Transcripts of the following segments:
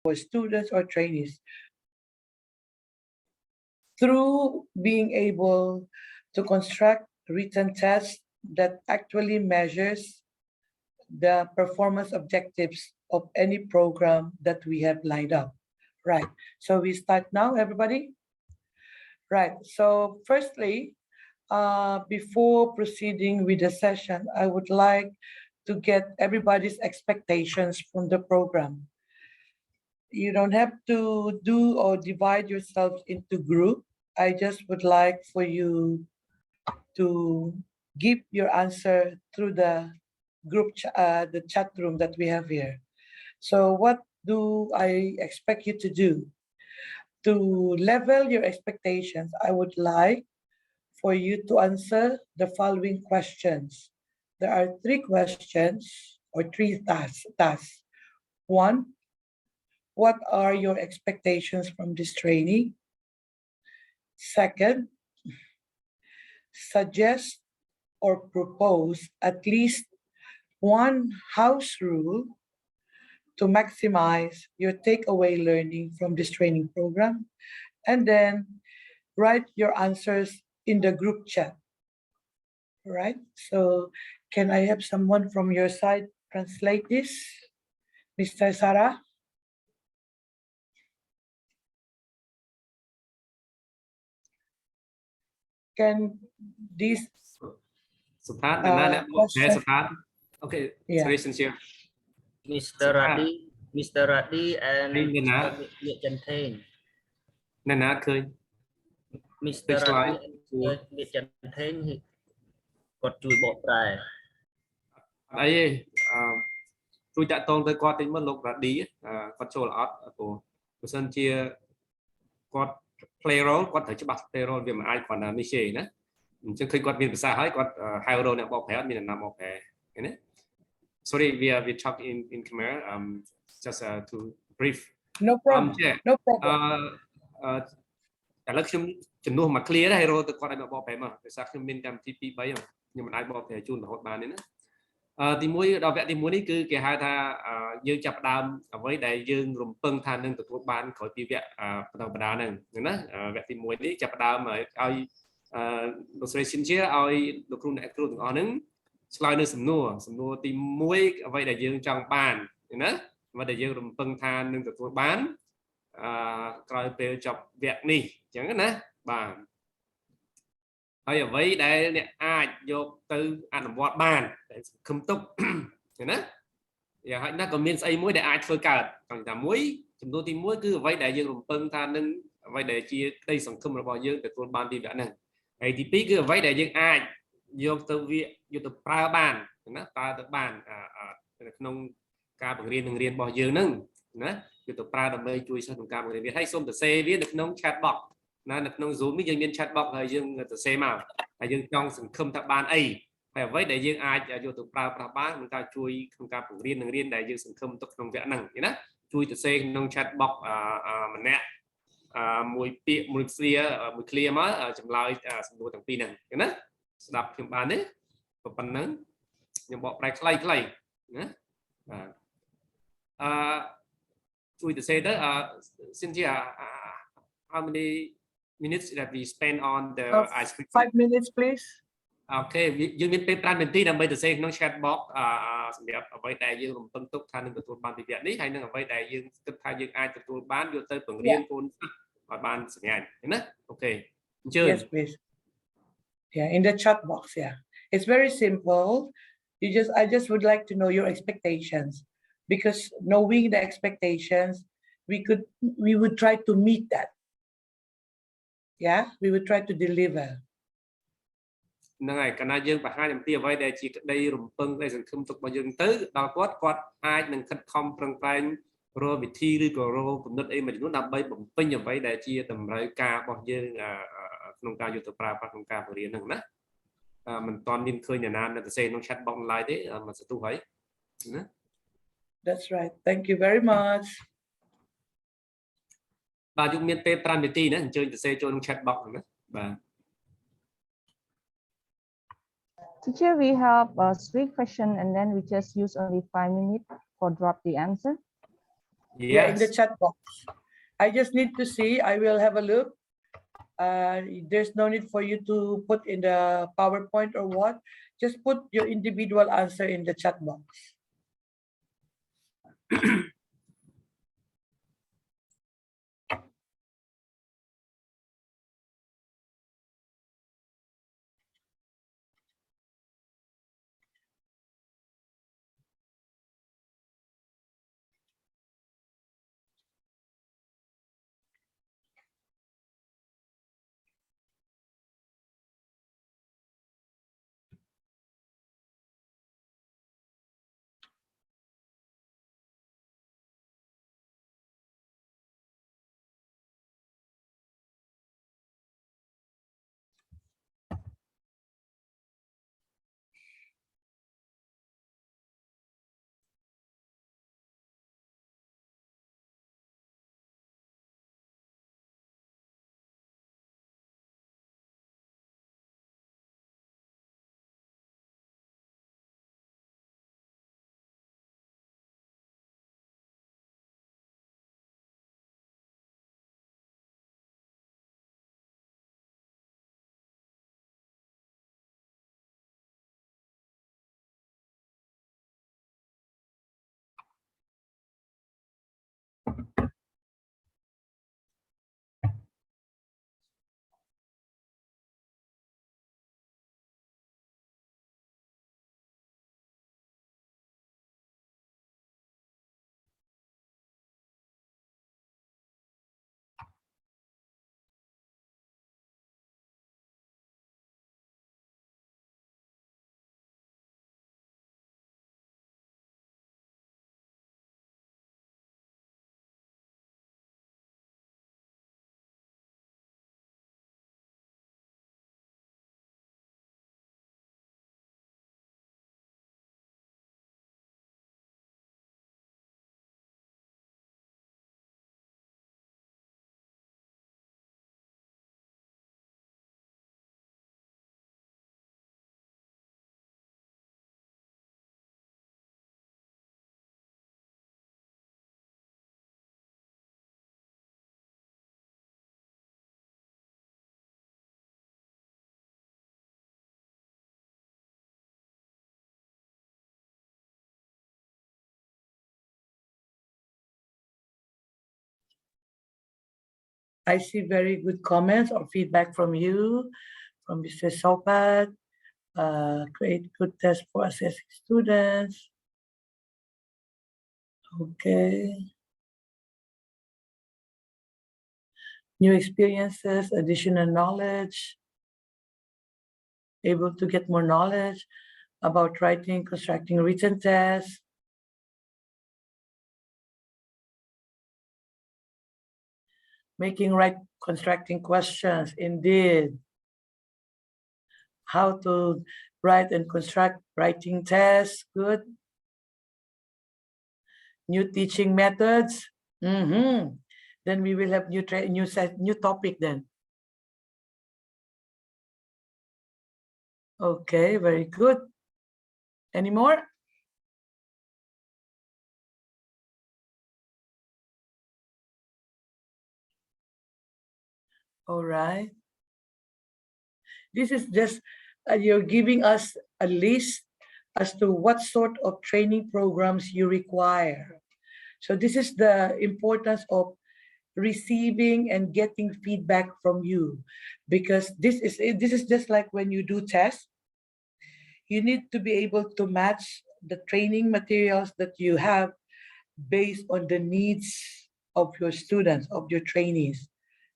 our students or trainees through being able to construct written tests that actually measures the performance objectives of any program that we have lined up. Right. So we start now, everybody. Right. So firstly, before proceeding with the session, I would like to get everybody's expectations from the program. You don't have to do or divide yourselves into group. I just would like for you to give your answer through the the chat room that we have here. So what do I expect you to do? To level your expectations, I would like for you to answer the following questions. There are three questions or three tasks. One, what are your expectations from this training? Second, suggest or propose at least one house rule to maximize your takeaway learning from this training program. And then write your answers in the group chat. All right. So can I have someone from your side translate this? Mr. Sarah? Can this question... Okay, yeah. sorry, Cynthia. Mr. Radi and Mr. Jantain. Nana khơi. Mr. Radi and Mr. Jantain got chui bọt ra. Đấy, tôi đã tôn tới qua tính mất lục là đi, có chỗ là của sân chia có playroll, có thể cho bắt playroll vì mà ai còn là Michelle nữa, chứ khi có viên xa hết có hai role này bọc hết mình làm bọc hết, này. Sorry, we talk in Khmer, just to brief. No problem. No problem. Cả lớp chúng nuôi mà clear hay rồi từ qua đây mà bọc hết mà, để sao khi mình làm TP bấy mà, nhưng mà ai bọc hết chun là hot bàn đấy nữa. Thì mũi đào vẽ thì mũi đi cứ cái hai tha dương chập đam với đại dương rùm pưng than nâng từ thuộc ban khỏi pi vẽ đầu đá này nữa vẽ thì mũi đi chập đam mà ai đồ sấy xin chia ai đồ kêu này kêu từng ở nứng slide nơi sầm nua thì mũi với đại dương trong bàn nữa và đại dương rùm pưng than nâng từ thuộc ban coi về chập vẽ đi chẳng cái nè bàn hay với đây nè ai vô từ ăn vọt bàn không túc thế nè giờ hãy nó còn miên xây muối để ai phơi cả còn là muối chúng tôi tìm muối cứ vay đại dương làm phân than nâng vay để chia đây sản phẩm là bao nhiêu để tuôn ban đi đã này này thì tí cứ vay đại dương ai vô từ viện vô từ pra bàn nó ta từ bàn nông ca bằng riêng bao nhiêu nâng nè vô từ pra đầm mây chui sang trong ca bằng riêng hay xôm từ xe viết được nông chatbot nó được nông zoom với dương miên chatbot hay dương từ xe màu hay dương trong sản phẩm thập ban ấy phải với đại dương ai vô từ pra bán người ta chui không ca bằng riêng đại dương sản phẩm tục trong vẽ năng thế đó chui từ xe nông chatbot mà nè mùi pịa mùi clear má chấm lại sản phẩm thằng pin này thế đó đập thêm bàn đấy và phần nắng nhưng bọn play nhé chui từ xe đó Cynthia, how many minutes that we spend on the ice cream? 5 minutes, please. Okay, dương miền Tây miền Tây nằm bây giờ xây nó chatbot đẹp ở đây đại dương phân tích thay nên tụi ban việt đấy hay nên ở đây đại dương tức thay dương ai tụi bán vô tới phần riêng con và ban ngày nhé. Okay, chưa? Yes, please. Yeah, in the chat box. Yeah, it's very simple. I just would like to know your expectations, because knowing the expectations, we would try to meet that. Yeah, we would try to deliver. Này, cái này dương và hai nhầm tiền vay để chỉ đây rùng pưng đây dần không tục bao dương tới đào quát ai nâng khất không prang prang rồi bị thi đi rồi cũng đất ấy mà chúng nó nằm bay bấm pin nhầm vay để chia tầm rơi ca bao dương nông ca YouTube pra nông ca của riêng nâng đó mình toàn nên khơi nhà nan là xây nông chat bong lại đấy mà sẽ tu thấy. That's right. Thank you very much. Bà dùng miền Tây Pramiti nữa chơi từ xây cho nông chat bong nữa bà. Teacher, we have a 3 questions and then we just use only 5 minutes for drop the answer. Yeah, in the Yes. chat box. I just need to see. I will have a look. There's no need for you to put in the PowerPoint or what. Just put your individual answer in the chat box. I see very good comments or feedback from you, from Mr. Sopat. Create good test for assessing students. Okay. New experiences, additional knowledge, able to get more knowledge about writing, constructing written tests. Making right constructing questions, indeed. How to write and construct writing tests, good. New teaching methods. Then we will have new topic then. Okay, very good. Any more? All right. This is just, you're giving us a list as to what sort of training programs you require. So this is the importance of receiving and getting feedback from you, because this is just like when you do tests. You need to be able to match the training materials that you have based on the needs of your students, of your trainees.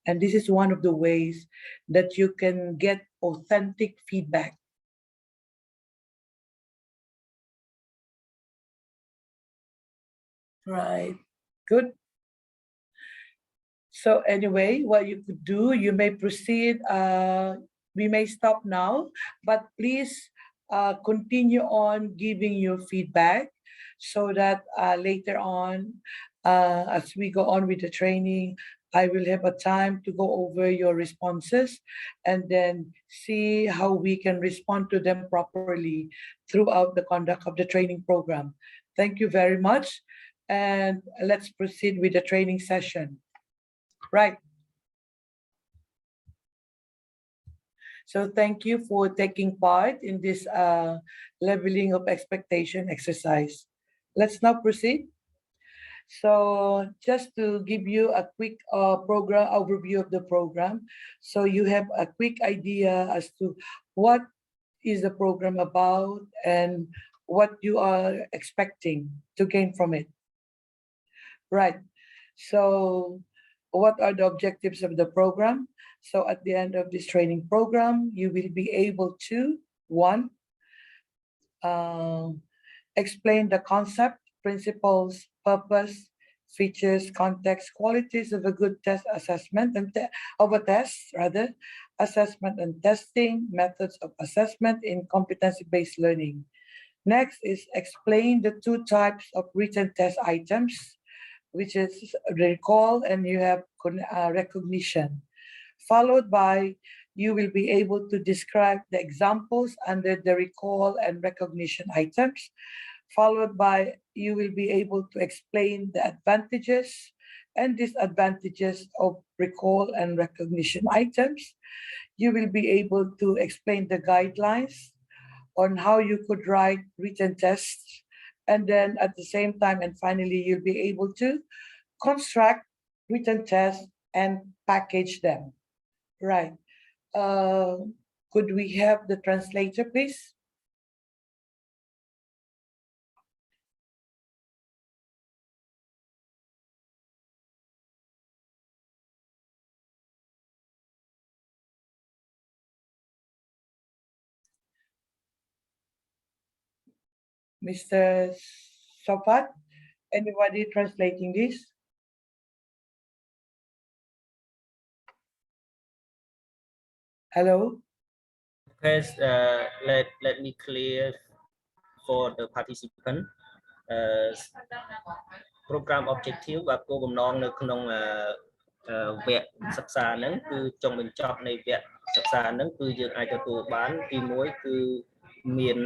And this is one of the ways that you can get authentic feedback. Right, good. So anyway, what you could do, you may proceed, we may stop now, but please continue on giving your feedback so that later on, as we go on with the training, I will have a time to go over your responses and then see how we can respond to them properly throughout the conduct of the training program. Thank you very much. and let's proceed with the training session. Right. So thank you for taking part in this leveling of expectation exercise. Let's now proceed. So just to give you a quick program overview of the program, so you have a quick idea as to what is the program about and what you are expecting to gain from it. Right. So what are the objectives of the program? So at the end of this training program, you will be able to, one, explain the concept, principles, purpose, features, context, qualities of a good test assessment and of a test, rather, assessment and testing, methods of assessment in competency-based learning. Next is explain the two types of written test items, which is recall and you have recognition. Followed by, you will be able to describe the examples under the recall and recognition items. Followed by, you will be able to explain the advantages and disadvantages of recall and recognition items. You will be able to explain the guidelines on how you could write written tests. And then at the same time, and finally, you'll be able to construct written tests and package them. Right. Could we have the translator, please? Mr. Sofat, anybody translating this? Hello? First, let me clear for the participant. Program objective vàគោលបំណងនៅក្នុងវគ្គសិក្សាហ្នឹងគឺចុងបញ្ចប់នៃវគ្គសិក្សាហ្នឹងគឺយើងអាចទទួលបានទី1គឺមាន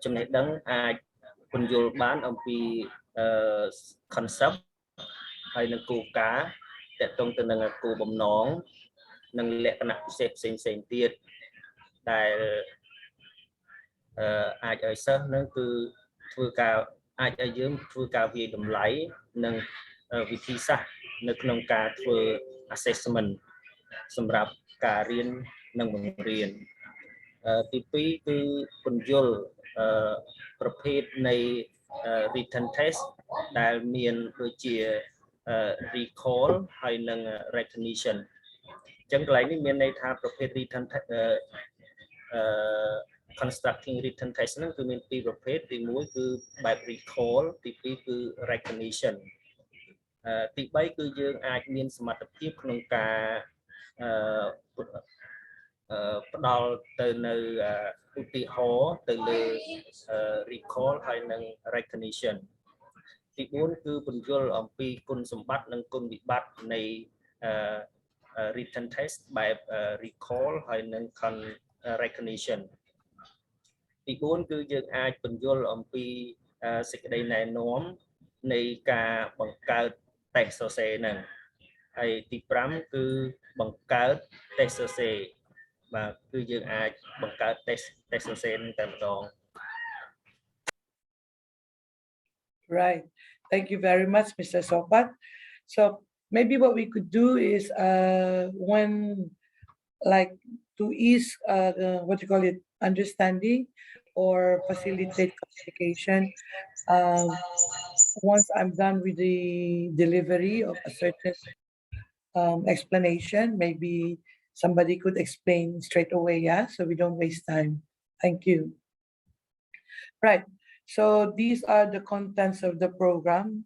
ចំណេះដឹងអាចពន្យល់បានអំពីconcept ហើយនឹងគោលការណ៍ទាក់ទងទៅនឹងគោលបំណងនិងលក្ខណៈពិសេសផ្សេងៗទៀតដែលអាចឲ្យសិស្សនឹងគឺធ្វើការអាចឲ្យយើងធ្វើការវិយតម្លៃនិងវិធីសាស្ត្រនៅក្នុងការធ្វើ assessment សម្រាប់ការរៀននិងបង្រៀនទី2គឺពន្យល់ប្រភេទនៃ written test ដែលមានដូចជា recall ហើយនិង recognition អញ្ចឹងកន្លែងនេះមានន័យថាប្រភេទ written constructing written test ហ្នឹងគឺមានពីរប្រភេទទី1គឺបែប recall ទី2គឺ recognition ទី3គឺយើងអាចមានសមត្ថភាពក្នុងការផ្ដល់ទៅនៅឧទាហរណ៍ទៅលើ recall ហើយនិង recognition ទី4គឺពន្យល់អំពីគុណសម្បត្តិនិងគុណវិបត្តិនៃ written test បែប recall ហើយនិង recognition ទី4គឺយើងអាចពន្យល់អំពីសេចក្តីណែនាំនៃការបង្កើត test សរសេរហ្នឹងហើយទី5គឺបង្កើត test សរសេរបាទគឺយើងអាចបង្កើត test សរសេរហ្នឹងតែម្ដង Right. Thank you very much, Mr. Sopat. So maybe what we could do is when like to ease what you call it understanding or facilitate communication, once I'm done with the delivery of a certain explanation, maybe somebody could explain straight away, yeah, so we don't waste time. Thank you. Right. So these are the contents of the program.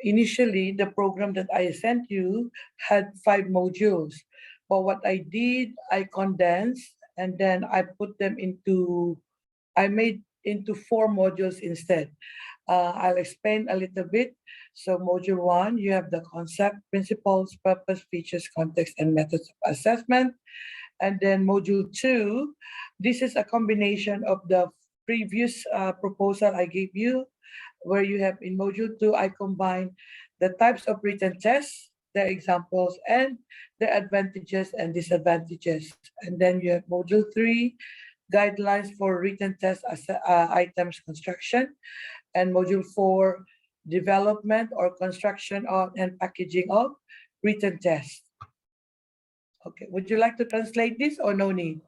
Initially, the program that I sent you had 5 modules. But what I did, I condensed and then I put them into, I made into 4 modules instead. I'll explain a little bit. So module 1, you have the concept, principles, purpose, features, context, and methods of assessment. And then module 2, this is a combination of the previous proposal I gave you where you have in module 2, I combine the types of written tests, their examples, and their advantages and disadvantages. And then you have module 3, guidelines for written test items construction, and module 4, development or construction of and packaging of written tests. Okay, would you like to translate this or no need?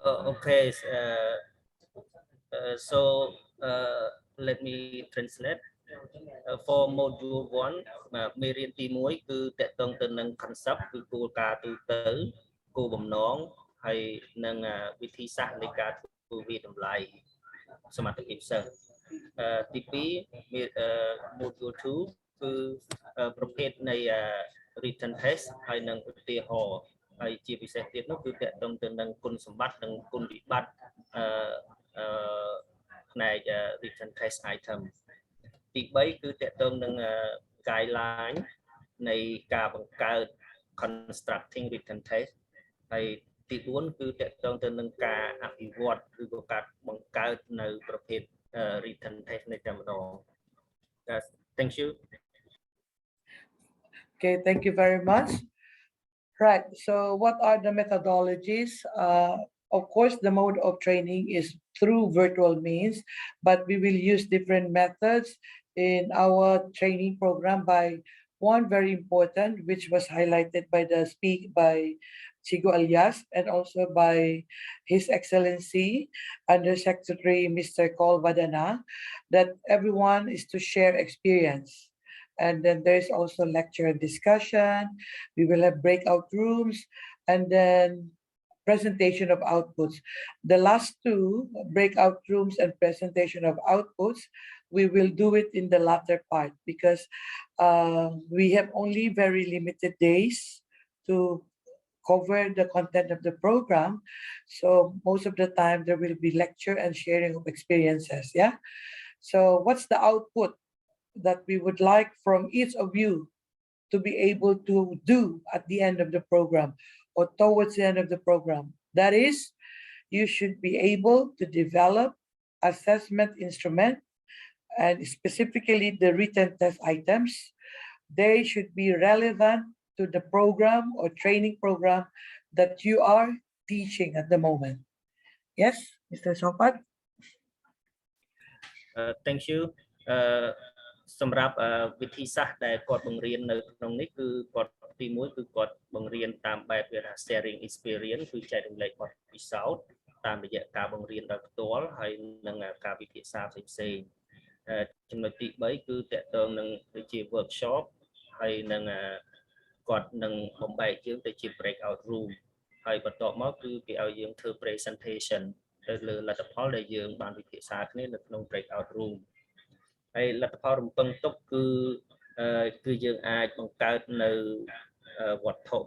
Okay, so let me translate. For module 1 មេរៀនទី1គឺតកតងទៅនឹង concept គឺគោលការណ៍ទូទៅគោលបំណងហើយនឹងវិធីសាស្ត្រនៃការធ្វើវាតម្លៃសមត្ថភាពសិស្សទី2 module 2គឺប្រភេទនៃ written test ហើយនឹងឧទាហរណ៍ហើយជាពិសេសទៀតនោះគឺតកតងទៅនឹងគុណសម្បត្តិនិងគុណវិបត្តិផ្នែក written test item ទី3គឺតកតងនឹង guideline នៃការបង្កើត constructing written test ហើយទី4គឺតកតងទៅនឹងការអភិវឌ្ឍឬក៏ការបង្កើតនៅប្រភេទ written test នេះតែម្ដង Thank you. Okay, thank you very much. Right, so what are the methodologies? Of course, the mode of training is through virtual means, but we will use different methods in our training program by one very important, which was highlighted by Chigo Alias and also by His Excellency Undersecretary Mr. Col Vadana, that everyone is to share experience. And then there's also lecture and discussion. We will have breakout rooms and then presentation of outputs. The last two, breakout rooms and presentation of outputs, we will do it in the latter part because we have only very limited days to cover the content of the program. So most of the time there will be lecture and sharing of experiences. Yeah. So what's the output that we would like from each of you to be able to do at the end of the program or towards the end of the program? That is, you should be able to develop assessment instrument and specifically the written test items. They should be relevant to the program or training program that you are teaching at the moment. Yes, Mr. Sopat? Thank you. សម្រាប់វិធីសាស្ត្រដែលគាត់បង្រៀននៅក្នុងនេះគឺគាត់ទី1គឺគាត់បង្រៀនតាមបែបវាថា sharing experience គឺចែករំលែកបទពិសោធន៍តាមរយៈការបង្រៀនដោយផ្ទាល់ហើយនឹងការពិភាក្សាផ្សេងៗចំណុចទី3គឺតកតងនឹងដូចជា workshop ហើយនឹងគាត់នឹងបំបែកយើងទៅជា breakout room ហើយបន្ទាប់មកគឺគេឲ្យយើងធ្វើ presentation ទៅលើលទ្ធផលដែលយើងបានពិភាក្សាគ្នានៅក្នុង breakout room ហើយលទ្ធផលរំពឹងទុកគឺយើងអាចបង្កើតនៅវត្ថុ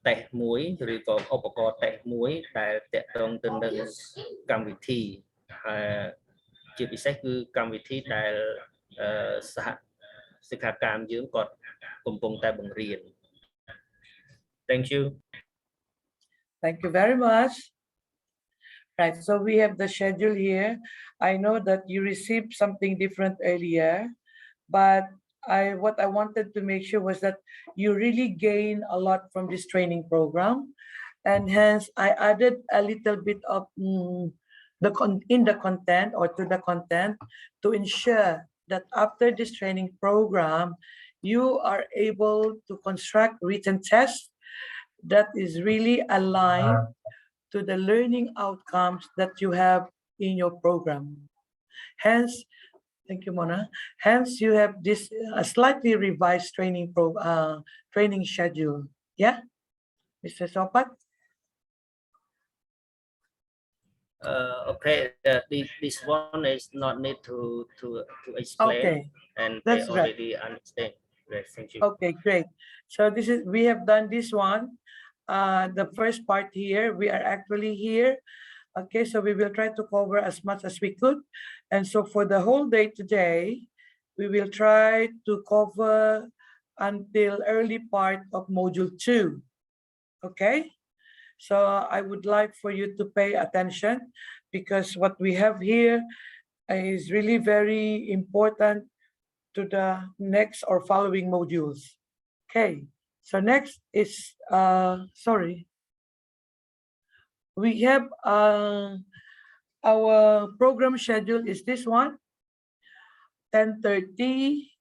តេស្តមួយឬក៏ឧបករណ៍តេស្តមួយដែលតកតងទៅនឹងកម្មវិធីជាពិសេសគឺកម្មវិធីដែលសហសិក្ខាកាមយើងគាត់កំពុងតែបង្រៀន Thank you. Thank you very much. Right, so we have the schedule here. I know that you received something different earlier, but what I wanted to make sure was that you really gain a lot from this training program, and hence I added a little bit of the content or to the content to ensure that after this training program, you are able to construct written tests that is really aligned to the learning outcomes that you have in your program. Hence, thank you, Mona. Hence, you have this slightly revised training schedule. Yeah, Mr. Sopat. Okay, this one is not need to explain, okay. And that's I already understand. Yes, thank you. Okay, great. So we have done this one. The first part here, we are actually here. Okay, so we will try to cover as much as we could. And so for the whole day today, we will try to cover until early part of module 2. Okay, so I would like for you to pay attention because what we have here is really very important to the next or following modules. Okay, so next is, sorry, we have our program schedule is this one, 10:30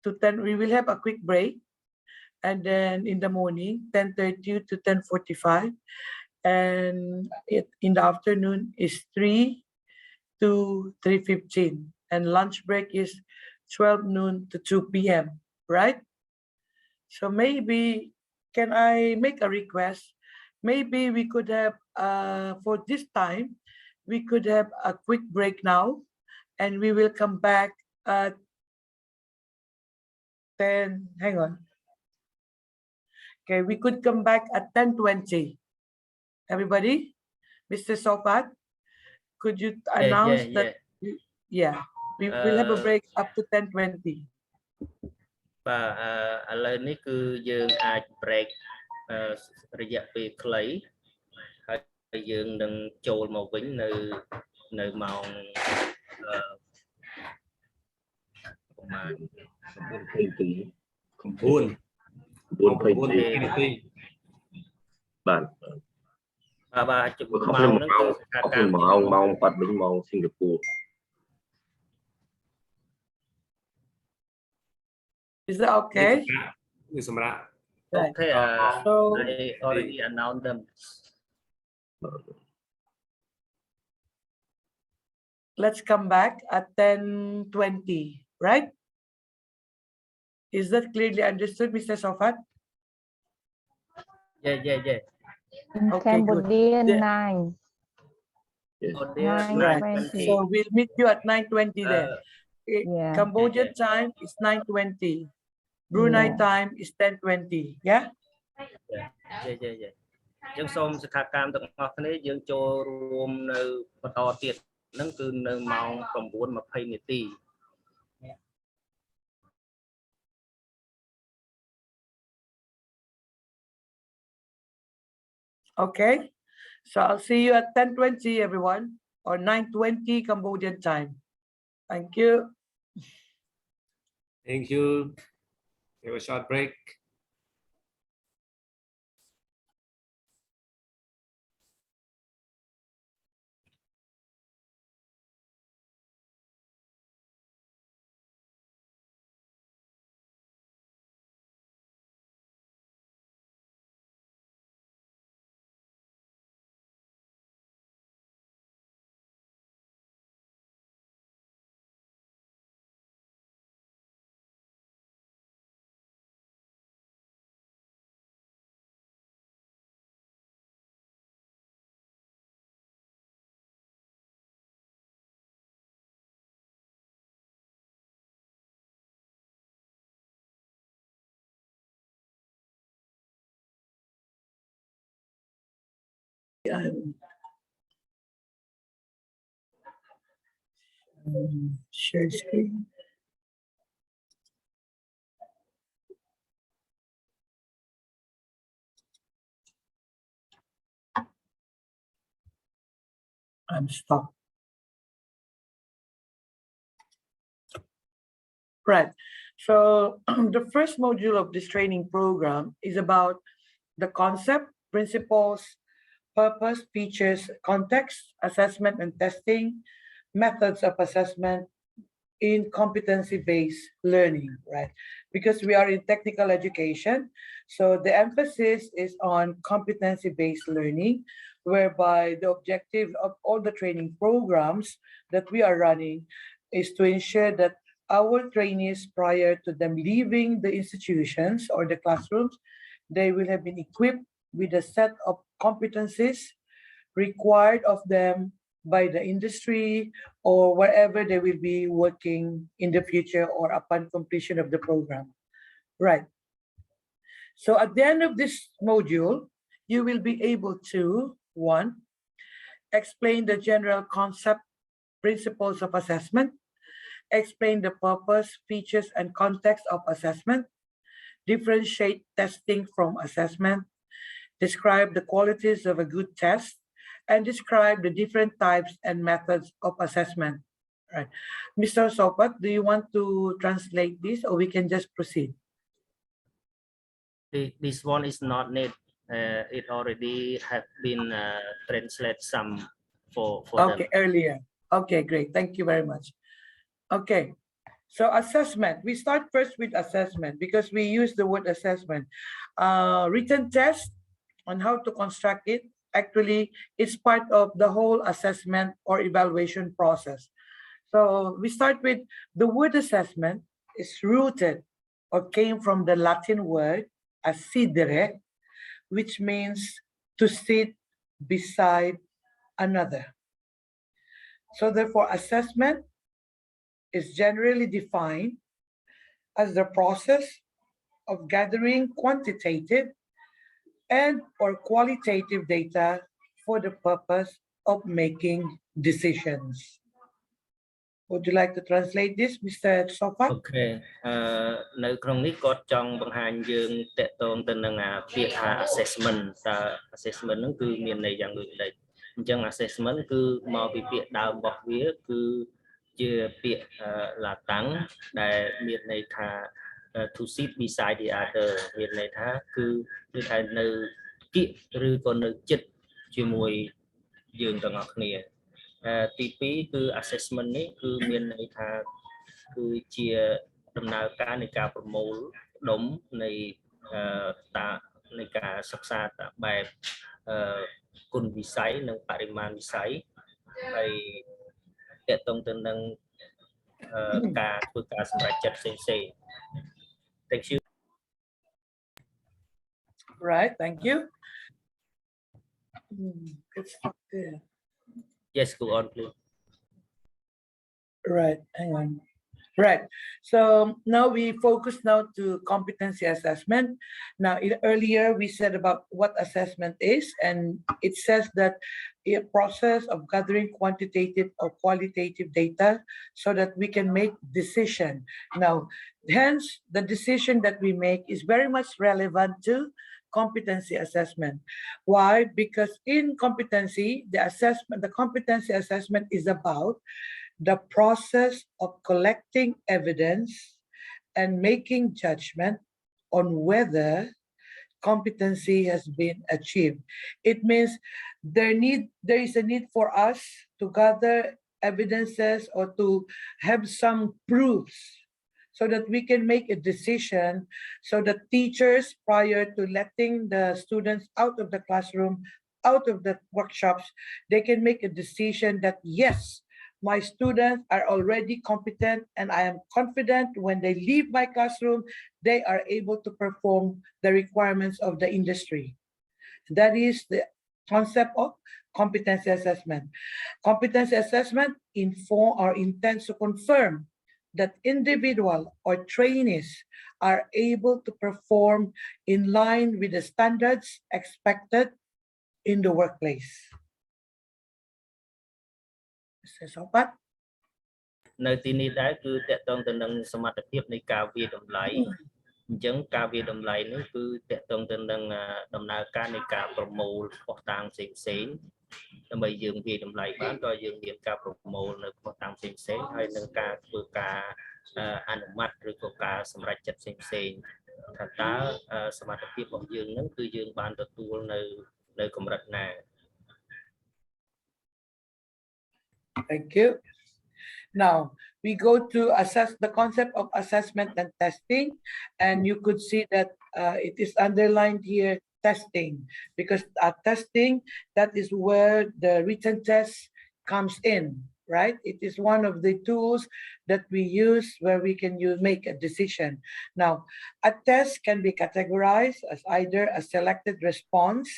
to 10. We will have a quick break, and then in the morning 10:30 to 10:45, and in the afternoon is 3 to 3:15, and lunch break is 12 noon to 2 p.m. right? So maybe, can I make a request? Maybe we could have, for this time, we could have a quick break now, and we will come back at 10, hang on. Okay, we could come back at 10:20. Everybody, Mr. Sopat, could you announce that? Yeah, we will have a break up to 10:20. បាទឥឡូវនេះគឺយើងអាច break រយៈពេលខ្លីហើយយើងនឹងចូលមកវិញនៅម៉ោងប្រហែល 9:20 បាទជិតម៉ោងហ្នឹងគឺថាការម៉ោងបាត់វិញម៉ោងសិង្ហបុរី Is that okay? Okay, so I already announced them. Let's come back at 10:20, right? Is that clearly understood, Mr. Sofat? Yeah. Okay, good. Cambodia Yeah. 9. Right. So we'll meet you at 9:20 then. Yeah. Cambodian time is 9:20. Brunei time is 10:20. Yeah? Yeah. យើងសូមសិក្ខាកាមទាំងអស់គ្នាយើងចូលរួមនៅបន្តទៀតហ្នឹងគឺនៅម៉ោង 9:20 នាទី Okay. So I'll see you at 10:20, everyone, or 9:20 Cambodian time. Thank you. Thank you. Have a short break. Share screen. I'm stuck. Right. So the first module of this training program is about the concept, principles, purpose, features, context, assessment and testing, methods of assessment in competency-based learning, right? Because we are in technical education, so the emphasis is on competency-based learning, whereby the objective of all the training programs that we are running is to ensure that our trainees, prior to them leaving the institutions or the classrooms, they will have been equipped with a set of competencies required of them by the industry or wherever they will be working in the future or upon completion of the program. Right. So at the end of this module, you will be able to, 1, explain the general concept, principles of assessment, explain the purpose, features, and context of assessment, differentiate testing from assessment, describe the qualities of a good test, and describe the different types and methods of assessment, Right. Mr. Sopat, do you want to translate this or we can just proceed? This one is not need. It already have been translated some for Okay, them. earlier. Okay, great. Thank you very much. Okay. So assessment, we start first with assessment because we use the word assessment. Written test on how to construct it. Actually, it's part of the whole assessment or evaluation process. So we start with the word assessment is rooted or came from the Latin word assidere, which means to sit beside another. So therefore, assessment is generally defined as the process of gathering quantitative and or qualitative data for the purpose of making decisions. Would you like to translate this, Mr. Sofa? Okay. នៅក្នុងនេះគាត់ចង់បង្ហាញយើងតកតងទៅនឹងពាក្យថា assessment តើ assessment ហ្នឹងគឺមានន័យយ៉ាងដូចនេះអញ្ចឹង assessment គឺមកពីពាក្យដើមរបស់វាគឺជាពាក្យ Latin ដែលមានន័យថា to sit beside the other មានន័យថាគឺថានៅគៀកឬក៏នៅចិត្តជាមួយយើងទាំងអស់គ្នា ទី2គឺ assessment នេះគឺមានន័យថាគឺជាដំណើរការនៃការប្រមូលផ្ដុំនៃការសិក្សាតាមបែបគុណវិស័យនិងបរិមាណវិស័យហើយតកតងទៅនឹងការធ្វើការសម្រេចចិត្តផ្សេងៗ Thank you. Right, thank you. It's not there. Yes, go on, please. Right, hang on. Right, so now we focus now to competency assessment. Now, earlier we said about what assessment is, and it says that a process of gathering quantitative or qualitative data so that we can make decision. Now, hence, the decision that we make is very much relevant to competency assessment. Why? Because in competency, the competency assessment is about the process of collecting evidence and making judgment on whether competency has been achieved. It means there is a need for us to gather evidences or to have some proofs so that we can make a decision, so that teachers, prior to letting the students out of the classroom, out of the workshops, they can make a decision that yes, my students are already competent and I am confident when they leave my classroom, they are able to perform the requirements of the industry. That is the concept of competency assessment. Competency assessment intends to confirm that individual or trainees are able to perform in line with the standards expected in the workplace. Mr. Sopat? នៅទីនេះដែរគឺតកតងទៅនឹងសមត្ថភាពនៃការវាយតម្លៃអញ្ចឹងការវាយតម្លៃនេះគឺតកតងទៅនឹងដំណើរការនៃការប្រមូលភស្តុតាងផ្សេងៗដើម្បីយើងវាយតម្លៃបានក៏យើងមានការប្រមូលនៅភស្តុតាងផ្សេងៗហើយនឹងការធ្វើការអនុម័តឬក៏ការសម្រេចចិត្តផ្សេងៗថាតើសមត្ថភាពរបស់យើងនឹងគឺយើងបានទទួលនៅកម្រិតណា Thank you. Now, we go to assess the concept of assessment and testing, and you could see that it is underlined here, testing, because testing, that is where the written test comes in, right? It is one of the tools that we use where we can make a decision. Now, a test can be categorized as either a selected response,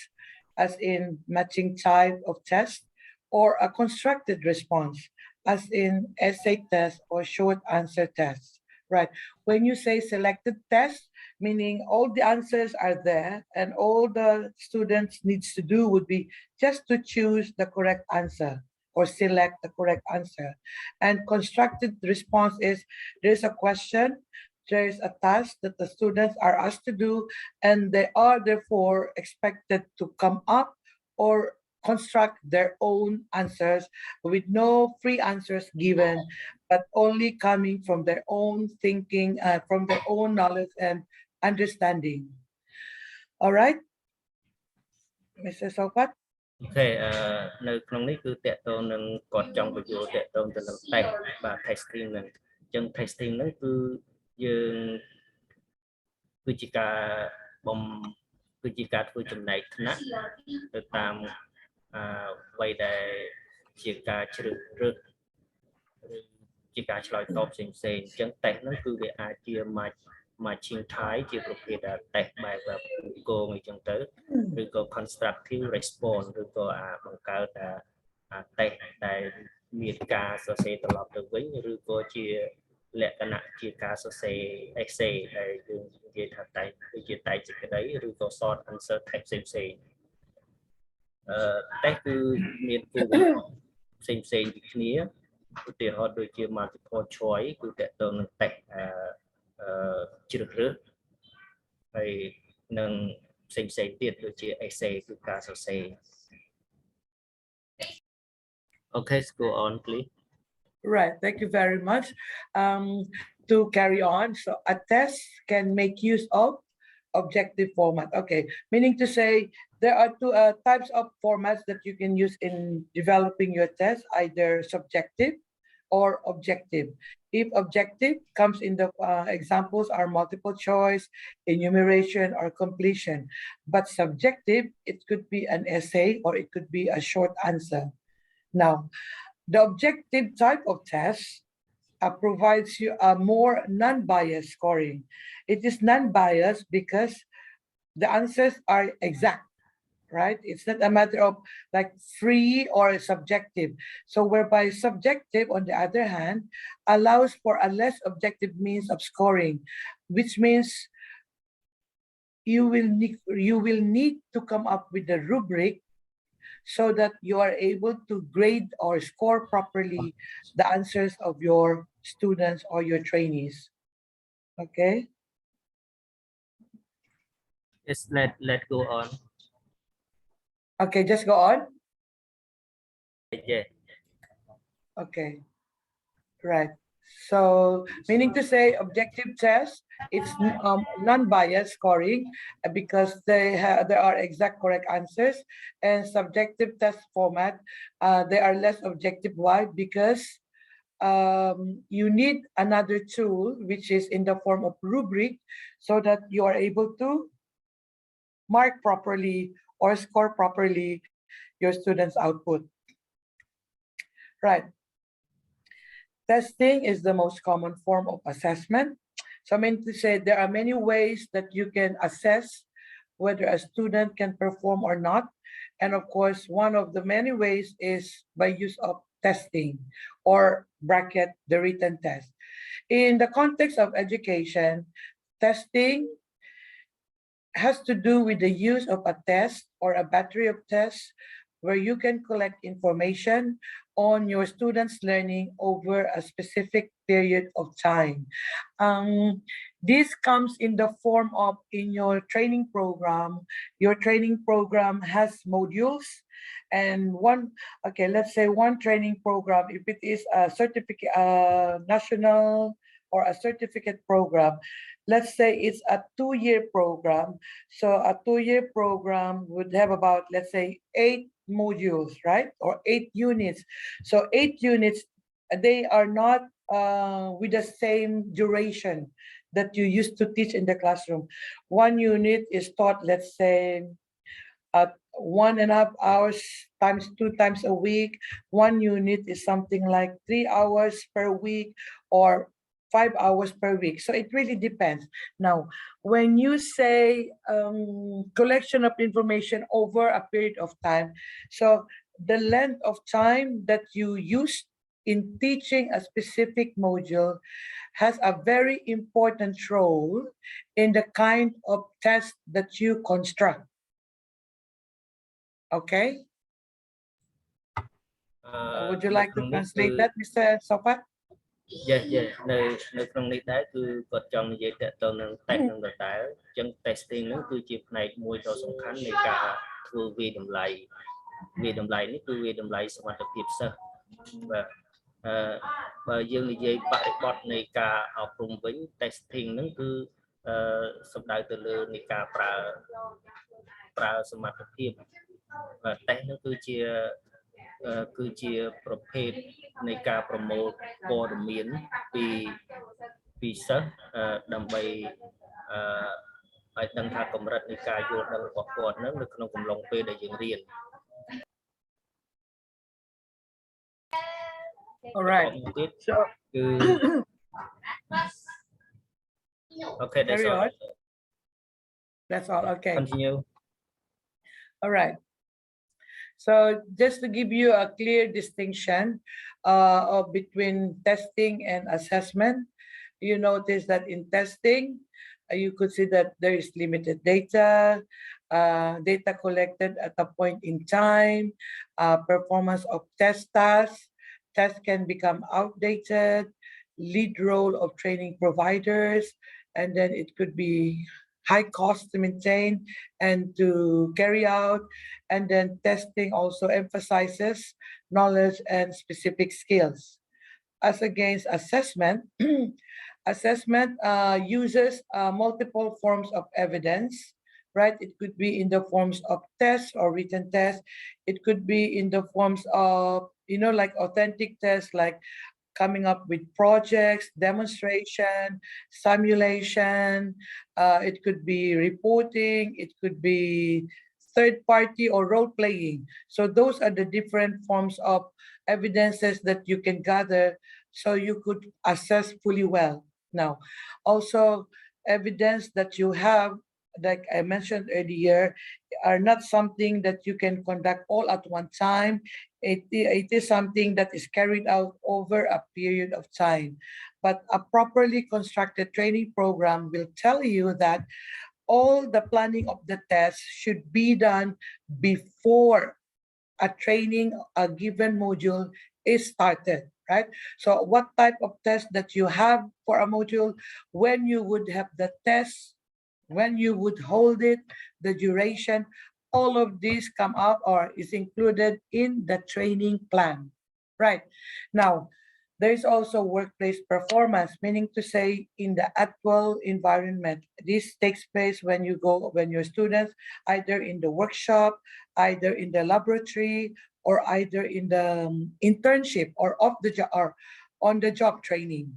as in matching type of test, or a constructed response, as in essay test or short answer test, right? When you say selected test, meaning all the answers are there and all the students needs to do would be just to choose the correct answer or select the correct answer. And constructed response is there's a question, there's a task that the students are asked to do, and they are therefore expected to come up or construct their own answers with no free answers given, but only coming from their own thinking, from their own knowledge and understanding. All right, Mr. Sopat? អូខេនៅក្នុងនេះគឺតកតងនឹងគាត់ចង់បញ្យល់តកតងទៅនឹង test បាទ testing ហ្នឹងអញ្ចឹង testing ហ្នឹងគឺយើងគឺជាការធ្វើចំណែកថ្នាក់ទៅតាមអ្វីដែលជាការជ្រើសរើសឬជាការឆ្លើយតបផ្សេងៗអញ្ចឹង test ហ្នឹងគឺវាអាចជា matching type ជាប្រភេទ test បែបគោលអញ្ចឹងទៅឬក៏ constructive response ឬក៏បង្កើត test ដែលមានការសរសេរត្រឡប់ទៅវិញឬក៏ជាលក្ខណៈជាការសរសេរ essay ដែលយើងនិយាយថាតែគឺជាតែសេចក្តីឬក៏ short answer type ផ្សេងៗtest គឺមានគោលបំណងផ្សេងៗពីគ្នាឧទាហរណ៍ដូចជា multiple choice គឺតកតងនឹង test ជ្រើសរើសហើយនឹងផ្សេងៗទៀតដូចជា essay គឺការសរសេរ Okay, go on please. Right, thank you very much. To carry on, so a test can make use of objective format. Okay, meaning to say there are two types of formats that you can use in developing your test, either subjective or objective. If objective comes in the examples are multiple choice, enumeration, or completion. But subjective, it could be an essay or it could be a short answer. Now, the objective type of test provides you a more non-biased scoring. It is non-biased because the answers are exact, right? It's not a matter of like free or subjective. So whereby subjective, on the other hand, allows for a less objective means of scoring, which means you will need to come up with a rubric so that you are able to grade or score properly the answers of your students or your trainees. Okay? Yes, let go on. Okay, just go on. Yeah. Okay, right. So meaning to say objective test, it's non-biased scoring because there are exact correct answers, and subjective test format, they are less objective. Why? Because you need another tool which is in the form of rubric so that you are able to mark properly or score properly your students' output. Right. Testing is the most common form of assessment. So I mean to say there are many ways that you can assess whether a student can perform or not. And of course, one of the many ways is by use of testing or bracket the written test. In the context of education, testing has to do with the use of a test or a battery of tests where you can collect information on your students' learning over a specific period of time. This comes in the form of in your training program. Your training program has modules, and let's say one training program, if it is a certificate, national or a certificate program, let's say it's a 2-year program. So a 2-year program would have about, let's say, 8 modules, right? Or 8 units. So 8 units, they are not with the same duration that you used to teach in the classroom. One unit is taught, let's say, at 1.5 hours times 2 times a week. One unit is something like 3 hours per week or 5 hours per week. So it really depends. Now, when you say collection of information over a period of time, so the length of time that you use in teaching a specific module has a very important role in the kind of test that you construct. Okay? Would you like to translate that, Mr. Sopat? Yes, yes. នៅក្នុងនេះដែរគឺគាត់ចង់និយាយតទៅនឹង test នឹងដដែលអញ្ចឹង testing ហ្នឹងគឺជាផ្នែកមួយដ៏សំខាន់នៃការធ្វើវាតម្លៃ វាតម្លៃនេះគឺវាតម្លៃសមត្ថភាពសិស្សបាទបើយើងនិយាយបរិបទនៃការអប់រំវិញ testing ហ្នឹងគឺសំដៅទៅលើនៃការប្រើសមត្ថភាពបាទ test ហ្នឹងគឺជាប្រភេទនៃការប្រមូលព័ត៌មានពីសិស្សដើម្បីឲ្យដឹងថាកម្រិតនៃការយល់ដឹងរបស់គាត់ហ្នឹងនៅក្នុងកំឡុងពេលដែលយើងរៀន All right. So okay, that's all. That's all. Okay. Continue. All right. So just to give you a clear distinction between testing and assessment, you notice that in testing, you could see that there is limited data, data collected at a point in time, performance of tests can become outdated, lead role of training providers, and then it could be high cost to maintain and to carry out. And then testing also emphasizes knowledge and specific skills. As against assessment, assessment uses multiple forms of evidence, right? It could be in the forms of tests or written tests. It could be in the forms of, like authentic tests, like coming up with projects, demonstration, simulation. It could be reporting. It could be third party or role playing. So those are the different forms of evidences that you can gather so you could assess fully well. Now, also evidence that you have, like I mentioned earlier, are not something that you can conduct all at one time. It is something that is carried out over a period of time. But a properly constructed training program will tell you that all the planning of the test should be done before a training, a given module is started, right? So what type of test that you have for a module, when you would have the test, when you would hold it, the duration, all of these come out or is included in the training plan, right? Now, there is also workplace performance, meaning to say in the actual environment. This takes place when your students, either in the workshop, either in the laboratory, or either in the internship or on the job training.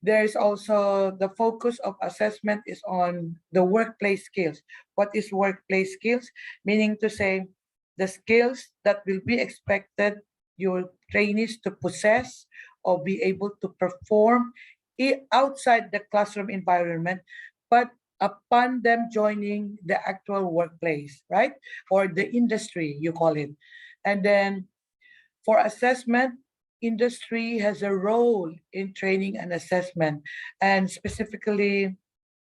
There is also the focus of assessment is on the workplace skills. What is workplace skills? Meaning to say the skills that will be expected your trainees to possess or be able to perform outside the classroom environment, but upon them joining the actual workplace, right? Or the industry, you call it. And then for assessment, industry has a role in training and assessment. And specifically,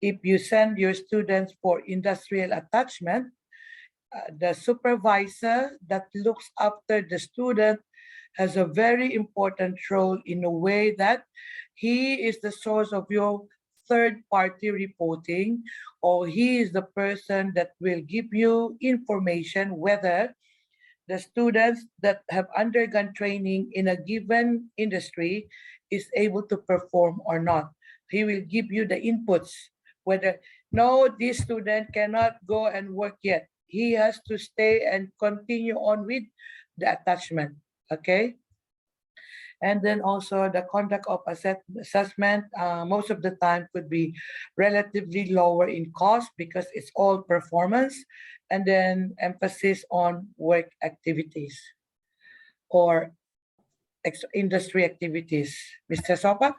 if you send your students for industrial attachment, the supervisor that looks after the student has a very important role in a way that he is the source of your third-party reporting, or he is the person that will give you information whether the students that have undergone training in a given industry is able to perform or not. He will give you the inputs, whether, no, this student cannot go and work yet. He has to stay and continue on with the attachment, okay? And then also the conduct of assessment, most of the time could be relatively lower in cost because it's all performance, and then emphasis on work activities or industry activities. Mr. Sopa?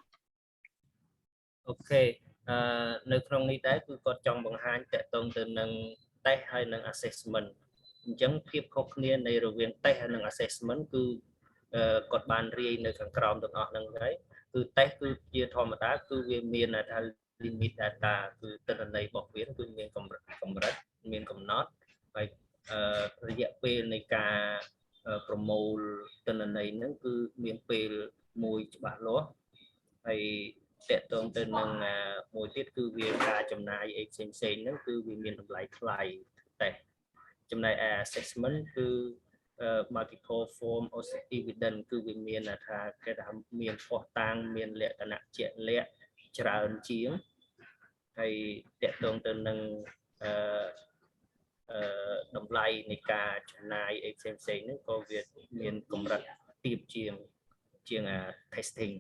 Okay. នៅក្នុងនេះដែរគឺគាត់ចង់បង្ហាញតកតងទៅនឹង test ហើយនឹង assessment អញ្ចឹងភាពខុសគ្នានៃរវាង test ហើយនឹង assessment គឺគាត់បានរាយនៅខាងក្រោមទាំងអស់ហ្នឹងហើយគឺ test គឺជាធម្មតាគឺវាមានថា limit data គឺទិន្នន័យរបស់វាគឺមានកម្រិតមានកំណត់ហើយរយៈពេលនៃការប្រមូលទិន្នន័យហ្នឹងគឺមានពេលមួយច្បាស់លាស់ហើយតកតងទៅនឹងមួយទៀតគឺវាការចំណាយអីផ្សេងៗហ្នឹងគឺវាមានតម្លៃថ្លៃតែចំណែក assessment គឺ multiple form of evidence គឺវាមានថាគេថាមានផុសតាងមានលក្ខណៈជាក់លាក់ច្រើនជាងហើយតកតងទៅនឹងតម្លៃនៃការចំណាយអីផ្សេងៗហ្នឹងក៏វាមានកម្រិតទាបជាង testing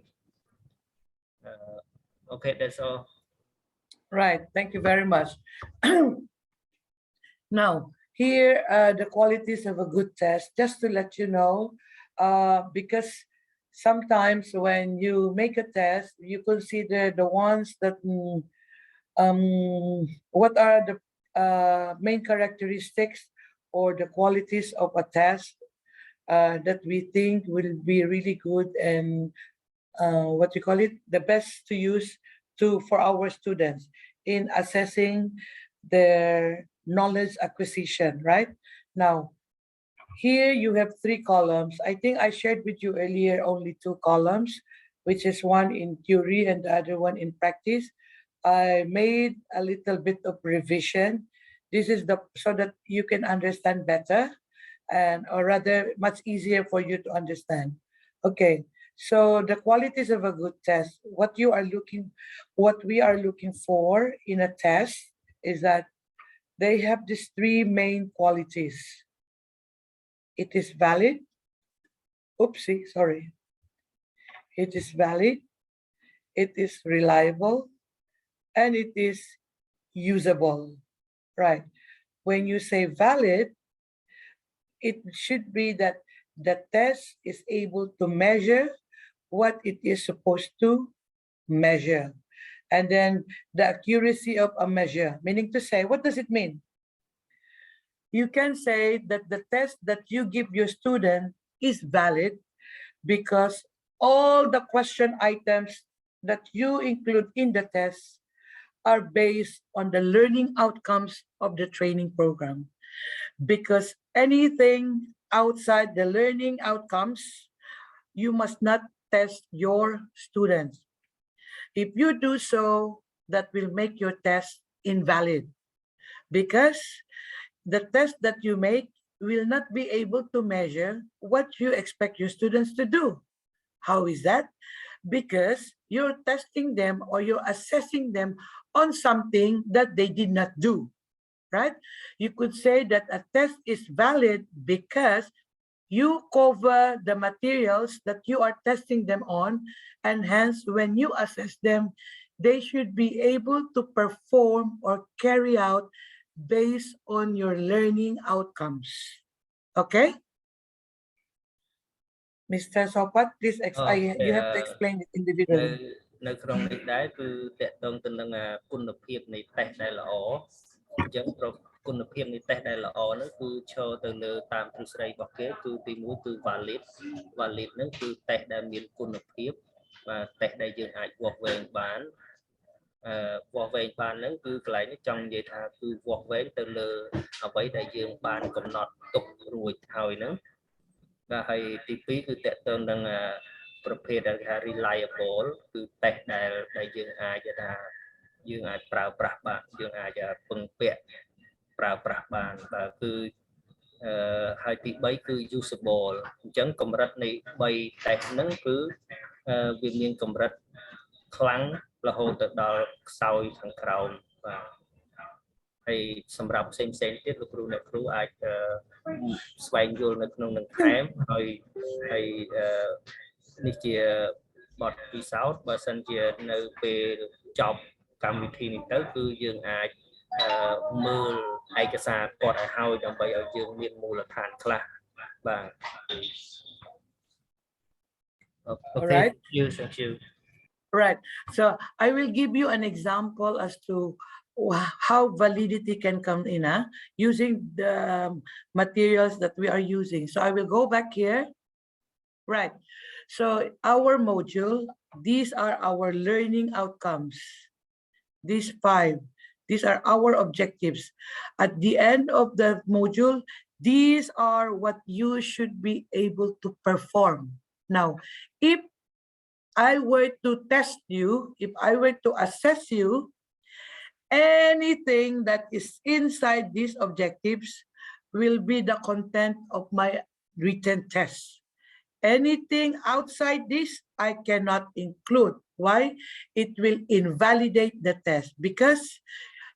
okay that's all Right, thank you very much. Now, here the qualities of a good test, just to let you know, because sometimes when you make a test, you consider the ones that what are the main characteristics or the qualities of a test that we think will be really good and what you call it, the best to use for our students in assessing their knowledge acquisition, right? Now, here you have 3 columns. I think I shared with you earlier only 2 columns, which is one in theory and the other one in practice. I made a little bit of revision. This is so that you can understand better and or rather much easier for you to understand. Okay, so the qualities of a good test, what we are looking for in a test is that they have these 3 main qualities. It is valid. Oopsie, sorry. It is valid, it is reliable, and it is usable, right? When you say valid, it should be that the test is able to measure what it is supposed to measure. And then the accuracy of a measure, meaning to say, what does it mean? You can say that the test that you give your student is valid because all the question items that you include in the test are based on the learning outcomes of the training program. Because anything outside the learning outcomes, you must not test your students. If you do so, that will make your test invalid because the test that you make will not be able to measure what you expect your students to do. How is that? Because you're testing them or you're assessing them on something that they did not do, right? You could say that a test is valid because you cover the materials that you are testing them on, and hence when you assess them, they should be able to perform or carry out based on your learning outcomes. Okay? Mr. Sopat, please, you have to explain it individually. នៅក្នុងនេះដែរគឺតកតងទៅនឹងគុណភាពនៃតេស្តដែលល្អអញ្ចឹងគុណភាពនៃតេស្តដែលល្អហ្នឹងគឺឈរទៅលើតាមទ្រឹស្ដីរបស់គេគឺទី1គឺ valid ហ្នឹងគឺតេស្តដែលមានគុណភាពបាទតេស្តដែលយើងអាចវាស់វែងបានវាស់វែងបានហ្នឹងគឺកន្លែងនេះចង់និយាយថាគឺវាស់វែងទៅលើអ្វីដែលយើងបានកំណត់ទុករួចហើយហ្នឹងបាទហើយទី2គឺតកតងនឹងប្រភេទដែលគេថា reliable គឺតេស្តដែលយើងអាចថាយើងអាចប្រើប្រាស់បានយើងអាចពឹងពាក់ប្រើប្រាស់បានបាទគឺហើយទី3គឺ usable អញ្ចឹងកម្រិតនៃ3តេស្តហ្នឹងគឺវាមានកម្រិតខ្លាំងរហូតទៅដល់ខ្សោយខាងក្រោមបាទហើយសម្រាប់ផ្សេងទៀតលោកគ្រូអ្នកគ្រូអាចស្វែងយល់នៅក្នុងនឹងថែមហើយនេះជាបទពិសោធន៍បើសិនជានៅពេលចប់កម្មវិធីនេះទៅគឺយើងអាចមើលឯកសារគាត់ឲ្យហើយដើម្បីឲ្យយើងមានមូលដ្ឋានខ្លះបាទ Okay, thank you. Right. So I will give you an example as to how validity can come in using the materials that we are using. So I will go back here. Right. So our module, these are our learning outcomes. These 5. These are our objectives. At the end of the module, these are what you should be able to perform. Now, if I were to test you, if I were to assess you, anything that is inside these objectives will be the content of my written tests. Anything outside this, I cannot include. Why? It will invalidate the test because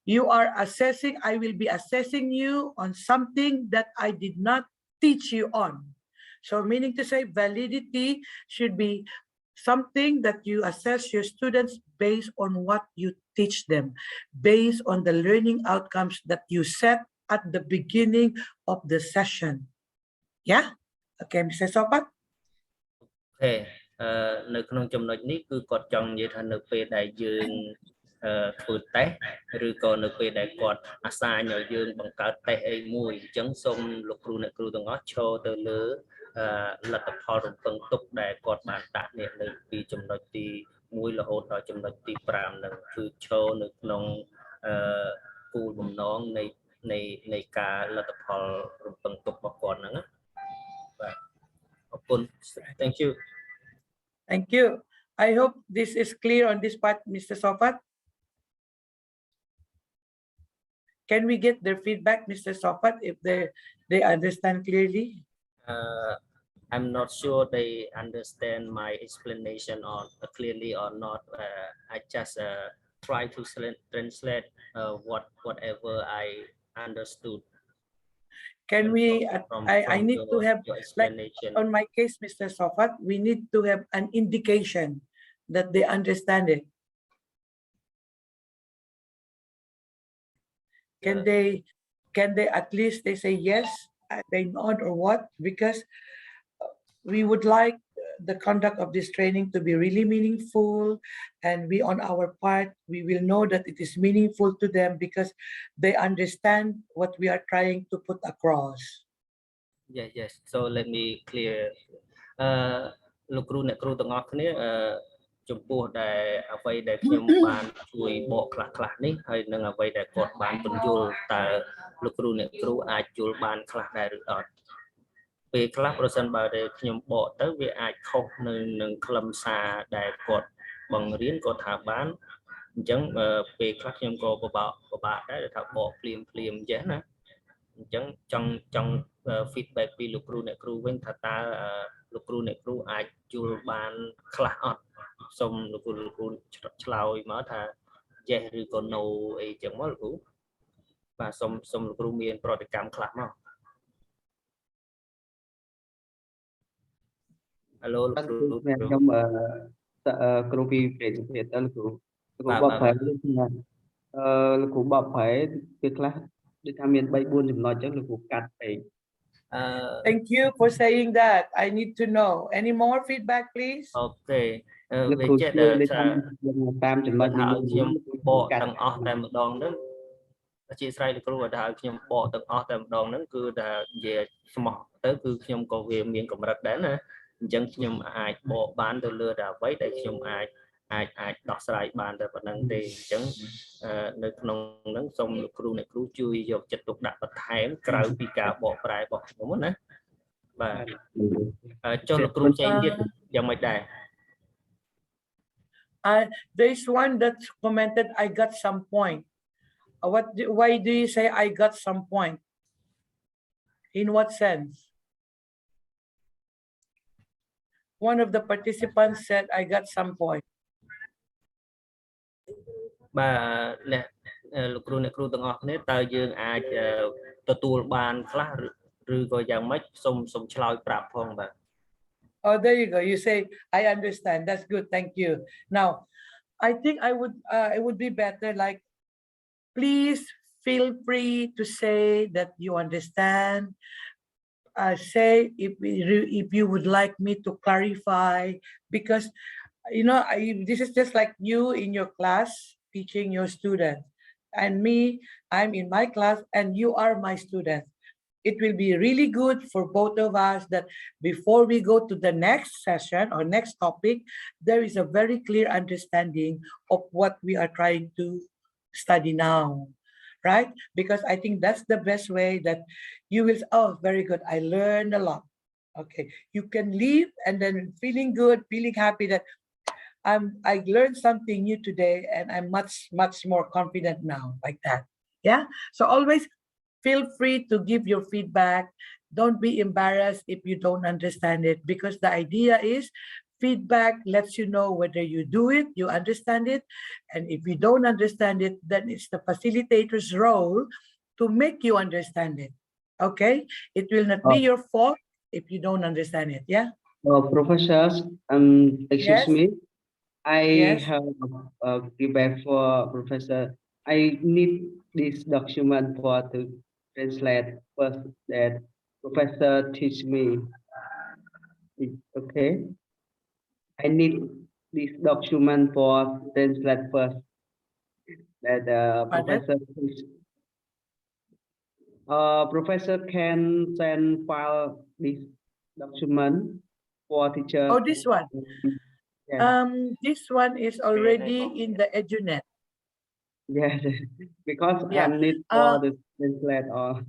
you are assessing, I will be assessing you on something that I did not teach you on. So meaning to say validity should be something that you assess your students based on what you teach them, based on the learning outcomes that you set at the beginning of the session. Yeah? Okay, Mr. Sopat? នៅក្នុងចំណុចនេះគឺគាត់ចង់និយាយថានៅពេលដែលយើងធ្វើតេស្តឬក៏នៅពេលដែលគាត់អាសាញឲ្យយើងបង្កើតតេស្តអីមួយអញ្ចឹងសូមលោកគ្រូអ្នកគ្រូទាំងអស់ឈរទៅលើលទ្ធផលរំពឹងទុកដែលគាត់បានដាក់នេះនៅពីចំណុចទី1រហូតដល់ចំណុចទី5ហ្នឹងគឺឈរនៅក្នុងគោលបំណងនៃការលទ្ធផលរំពឹងទុករបស់គាត់ហ្នឹងណាបាទអរគុណ Thank you. Thank you. I hope this is clear on this part, Mr. Sopat. Can we get their feedback, Mr. Sopat, if they understand clearly? I'm not sure they understand my explanation or clearly or not. I just try to translate whatever I understood. Can we, I need to have, like on my case, Mr. Sopat, we need to have an indication that they understand it. Can they at least they say yes, they nod or what? Because we would like the conduct of this training to be really meaningful, and we on our part, we will know that it is meaningful to them because they understand what we are trying to put across. Yes. So let me clear. លោកគ្រូអ្នកគ្រូទាំងអស់គ្នាចំពោះដែលអ្វីដែលខ្ញុំបានជួយបកខ្លះនេះហើយនឹងអ្វីដែលគាត់បានពន្យល់តើលោកគ្រូអ្នកគ្រូអាចយល់បានខ្លះដែរឬអត់ពេលខ្លះប្រសិនបើដែលខ្ញុំបកទៅវាអាចខុសនឹងខ្លឹមសារដែលគាត់បង្រៀនគាត់ថាបានអញ្ចឹងពេលខ្លះខ្ញុំក៏ពិបាកដែរថាបកភ្លាមចេះណាអញ្ចឹងចង់ feedback ពីលោកគ្រូអ្នកគ្រូវិញថាតើលោកគ្រូអ្នកគ្រូអាចយល់បានខ្លះអត់សូមលោកគ្រូឆ្លើយមកថា yes ឬក៏ no អីចឹងមកលោកគ្រូបាទសូមលោកគ្រូមានប្រតិកម្មខ្លះមក Hello លោកគ្រូខ្ញុំគ្រូពីប្រទេសទៀតតើលោកគ្រូបបប្រែលោកគ្រូបបប្រែពេលខ្លះដូចថាមាន 3-4 ចំណុចចឹងលោកគ្រូកាត់ពេក Thank you for saying that. I need to know. Any more feedback, please? Okay. វាចេះតាមចំណុចខ្ញុំបកទាំងអស់តែម្ដងហ្នឹងអធិស្ឋានលោកគ្រូថាខ្ញុំបកទាំងអស់តែម្ដងហ្នឹងគឺថានិយាយស្មោះទៅគឺខ្ញុំក៏វាមានកម្រិតដែរណាអញ្ចឹងខ្ញុំអាចបកបានទៅលើតែអ្វីដែលខ្ញុំអាចដោះស្រាយបានតែប៉ុណ្្នឹងទេអញ្ចឹងនៅក្នុងហ្នឹងសូមលោកគ្រូអ្នកគ្រូជួយយកចិត្តទុកដាក់បន្ថែមក្រៅពីការបកប្រែរបស់ខ្ញុំណាបាទចុះលោកគ្រូចេញទៀតយ៉ាងម៉េចដែរ There's one that commented, I got some point. Why do you say I got some point? In what sense? One of the participants said, I got some point. បាទលោកគ្រូអ្នកគ្រូទាំងអស់គ្នាតើយើងអាចទទួលបានខ្លះឬក៏យ៉ាងម៉េចសូមឆ្លើយប្រាប់ផងបាទ Oh, there you go. You say, I understand. That's good. Thank you. Now, I think it would be better, like, please feel free to say that you understand. Say if you would like me to clarify, because, you know, this is just like you in your class teaching your students. And me, I'm in my class and you are my students. It will be really good for both of us that before we go to the next session or next topic, there is a very clear understanding of what we are trying to study now, right? Because I think that's the best way that you will, oh, very good, I learned a lot. Okay, you can leave and then feeling good, feeling happy that I learned something new today and I'm much more confident now, like that. Yeah, so always feel free to give your feedback. Don't be embarrassed if you don't understand it, because the idea is feedback lets you know whether you do it, you understand it, and if you don't understand it, then it's the facilitator's role to make you understand it. Okay? It will not be your fault if you don't understand it. Yeah? Professors, excuse Yes? me. I Yes? have feedback for Professor. I need this document for to translate first that Professor teach me. Okay. I need this document for translate first that Pardon? Professor teach. Professor can send file this document for teacher. Oh, this one. Yeah. This one is already in the EduNet. Yes, because I Yeah. need for the translate or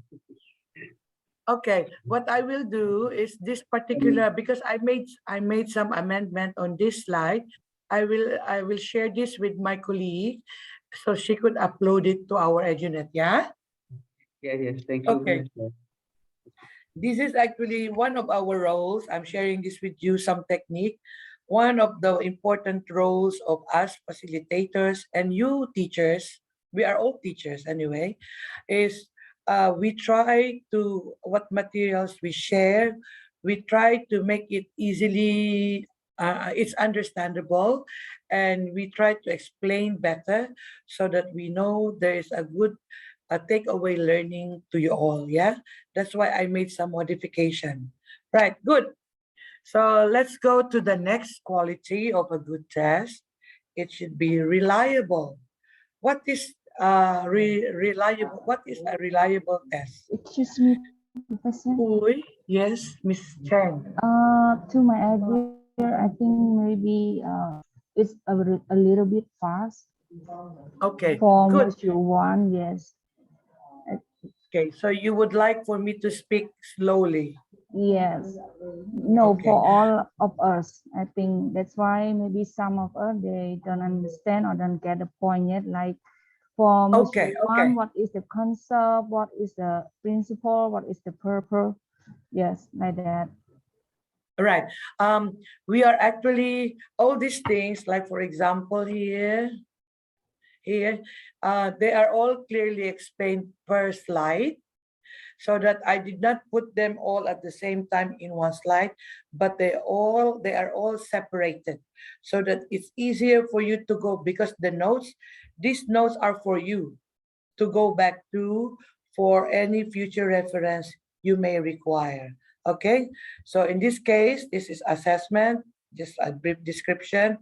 Okay, what I will do is this particular, because I made some amendment on this slide. I will share this with my colleague so she could upload it to our EduNet. Yeah. yes, thank you. Okay. This is actually one of our roles. I'm sharing this with you, some technique. One of the important roles of us facilitators and you teachers, we are all teachers anyway, is we try to, what materials we share, we try to make it easily, it's understandable, and we try to explain better so that we know there is a good takeaway learning to you all. Yeah, that's why I made some modification. Right, good. So let's go to the next quality of a good test. It should be reliable. What is reliable? What is a reliable test? Excuse me, Professor. Uy, yes, Miss Chen. To my idea, I think maybe it's a little bit fast. Okay, For good. module 1, yes. Okay, so you would like for me to speak slowly? Yes. No, Okay. for all of us. I think that's why maybe some of us, they don't understand or don't get the point yet. Like for Okay, module 1, what is the concept? What is the principle? What is the purpose? Yes, like that. Right. We are actually all these things, like for example here, they are all clearly explained per slide, so that I did not put them all at the same time in one slide, but they are all separated, so that it's easier for you to go, because these notes are for you to go back to for any future reference you may require. Okay, so in this case, this is assessment, just a brief description.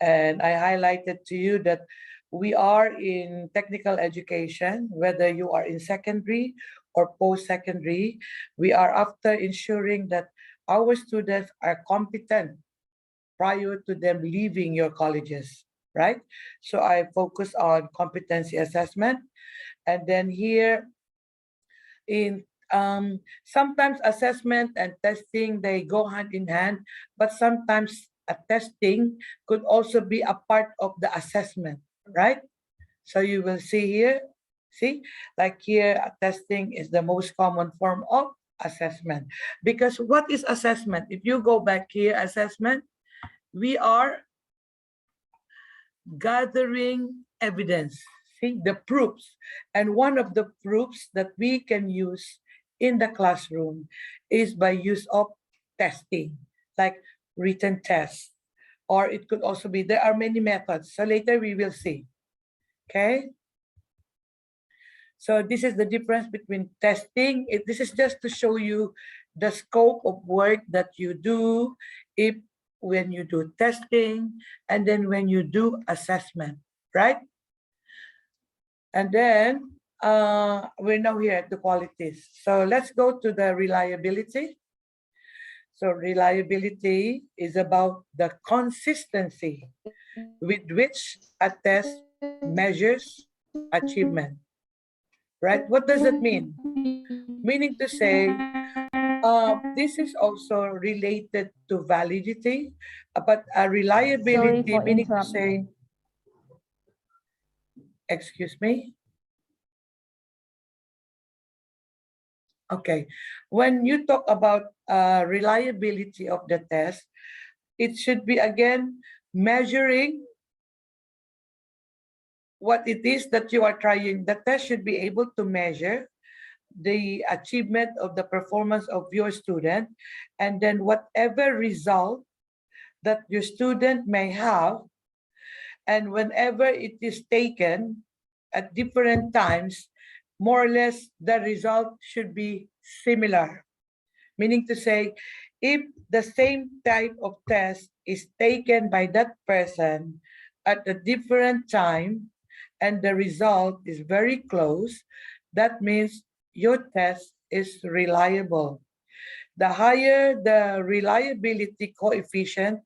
And I highlighted to you that we are in technical education, whether you are in secondary or post-secondary, we are after ensuring that our students are competent prior to them leaving your colleges, right? So I focus on competency assessment. And then here in sometimes assessment and testing, they go hand in hand, but sometimes a testing could also be a part of the assessment, right? So you will see here, like here, testing is the most common form of assessment. Because what is assessment? If you go back here, assessment, we are gathering evidence, the proofs. And one of the proofs that we can use in the classroom is by use of testing, like written tests, or it could also be, there are many methods. So later we will see. Okay. So this is the difference between testing. This is just to show you the scope of work that you do when you do testing and then when you do assessment, right? And then we're now here at the qualities. So let's go to the reliability. So reliability is about the consistency with which a test measures achievement, right? What does it mean? Meaning to say, this is also related to validity, but a reliability, meaning to say, excuse me? Okay, when you talk about reliability of the test, it should be again measuring what it is that you are trying. The test should be able to measure the achievement of the performance of your student, and then whatever result that your student may have, and whenever it is taken at different times, more or less the result should be similar. Meaning to say, if the same type of test is taken by that person at a different time and the result is very close, that means your test is reliable. The higher the reliability coefficient,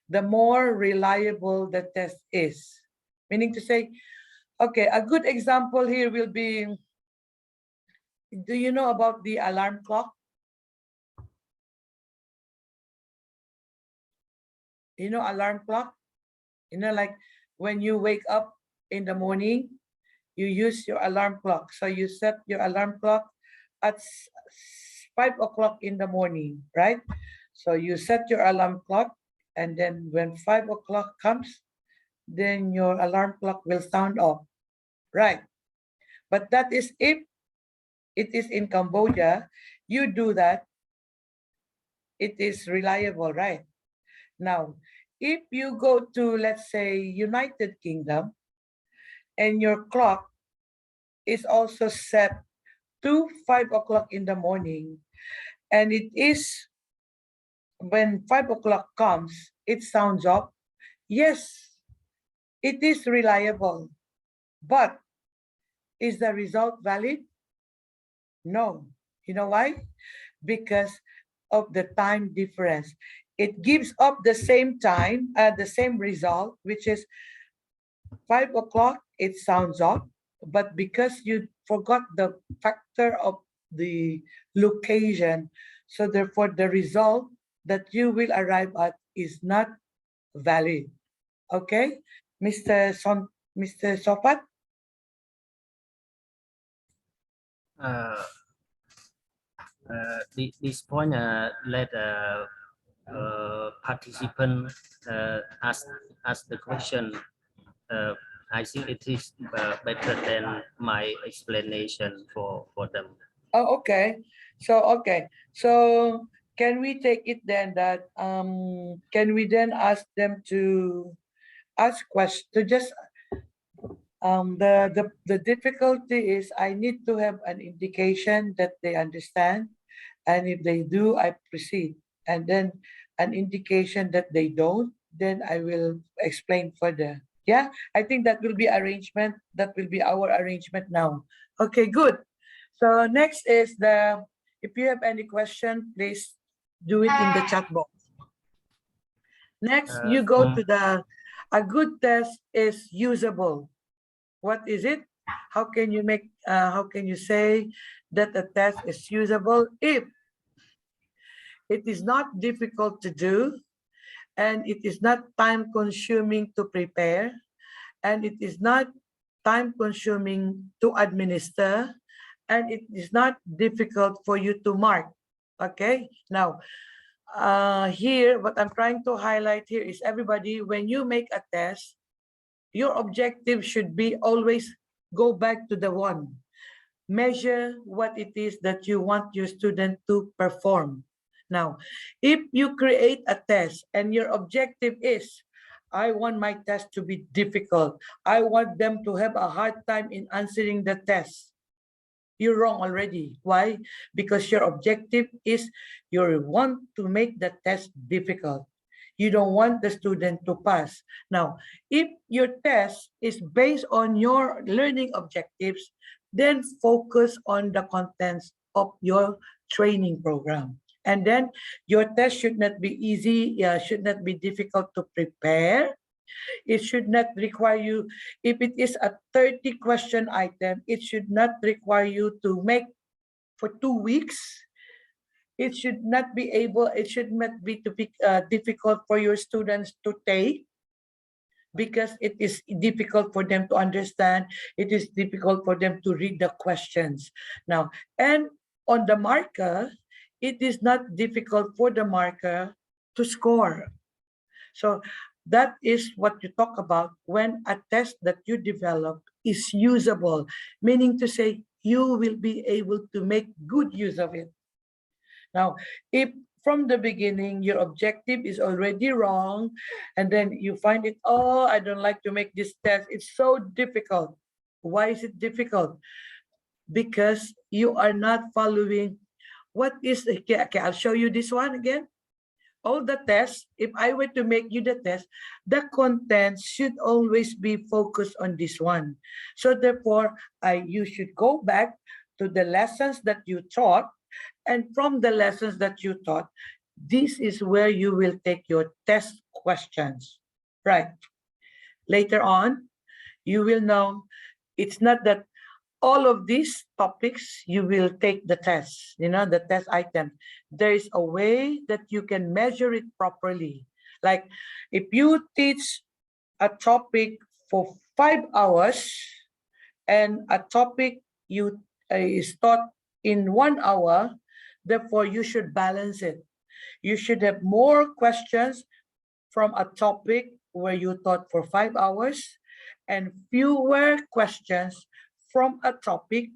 the more reliable the test is. Meaning to say, okay, a good example here will be, do you know about the alarm clock? You know, alarm clock? You know, like when you wake up in the morning, you use your alarm clock. So you set your alarm clock at 5 o'clock in the morning, right? So you set your alarm clock, and then when 5 o'clock comes, then your alarm clock will sound off, right? But that is if it is in Cambodia, you do that, it is reliable, right? Now, if you go to, let's say, United Kingdom, and your clock is also set to 5 o'clock in the morning, and it is when 5 o'clock comes, it sounds off, yes, it is reliable. But is the result valid? No. You know why? Because of the time difference. It gives up the same time, the same result, which is 5 o'clock, it sounds off, but because you forgot the factor of the location, so therefore the result that you will arrive at is not valid. Okay, Mr. Sopat? This point let participant ask the question. I think it is better than my explanation for them. Oh, okay. So can we take it then that can we then ask them to ask questions, to just the difficulty is I need to have an indication that they understand, and if they do, I proceed, and then an indication that they don't, then I will explain further. Yeah, I think that will be arrangement. That will be our arrangement now. Okay, good. So next is if you have any question, please do it in the chat box. Next, you go to a good test is usable. What is it? How can you say that a test is usable if it is not difficult to do, and it is not time consuming to prepare, and it is not time consuming to administer, and it is not difficult for you to mark. Okay, now here what I'm trying to highlight here is, everybody, when you make a test, your objective should be always go back to the one. Measure what it is that you want your student to perform. Now, if you create a test and your objective is, I want my test to be difficult, I want them to have a hard time in answering the test, you're wrong already. Why? Because your objective is you want to make the test difficult. You don't want the student to pass. Now, if your test is based on your learning objectives, then focus on the contents of your training program. And then your test should not be easy, should not be difficult to prepare. It should not require you, if it is a 30 question item, it should not require you to make for 2 weeks. It should not be difficult for your students to take, because it is difficult for them to understand. It is difficult for them to read the questions. Now, and on the marker, it is not difficult for the marker to score. So that is what you talk about when a test that you develop is usable, meaning to say you will be able to make good use of it. Now, if from the beginning your objective is already wrong, and then you find it, oh, I don't like to make this test, it's so difficult. Why is it difficult? Because you are not following what is, okay, I'll show you this one again. All the tests, if I were to make you the test, the content should always be focused on this one. So therefore, you should go back to the lessons that you taught, and from the lessons that you taught, this is where you will take your test questions, right? Later on, you will know it's not that all of these topics you will take the test, the test item. There is a way that you can measure it properly. Like if you teach a topic for 5 hours and a topic you is taught in 1 hour, therefore you should balance it. You should have more questions from a topic where you taught for 5 hours and fewer questions from a topic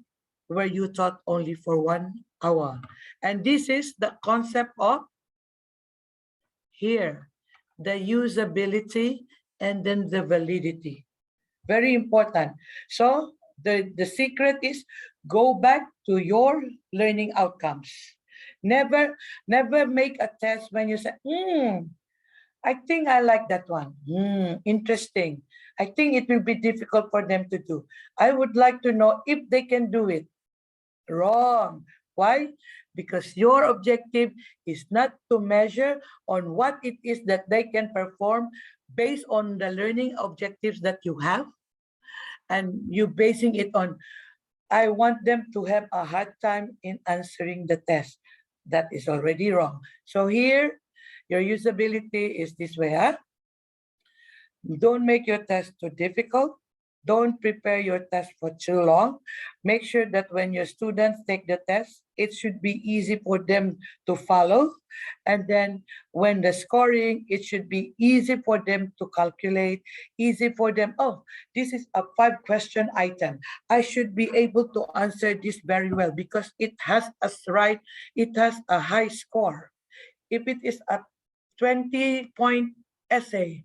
where you taught only for 1 hour. And this is the concept of here, the usability and then the validity. Very important. So the secret is go back to your learning outcomes. Never make a test when you say, I think I like that one. Interesting. I think it will be difficult for them to do. I would like to know if they can do it. Wrong. Why? Because your objective is not to measure on what it is that they can perform based on the learning objectives that you have, and you basing it on, I want them to have a hard time in answering the test. That is already wrong. So here, your usability is this way. Don't make your test too difficult. Don't prepare your test for too long. Make sure that when your students take the test, it should be easy for them to follow. And then when the scoring, it should be easy for them to calculate, easy for them. Oh, this is a 5-question item. I should be able to answer this very well because it has a high score. If it is a 20-point essay,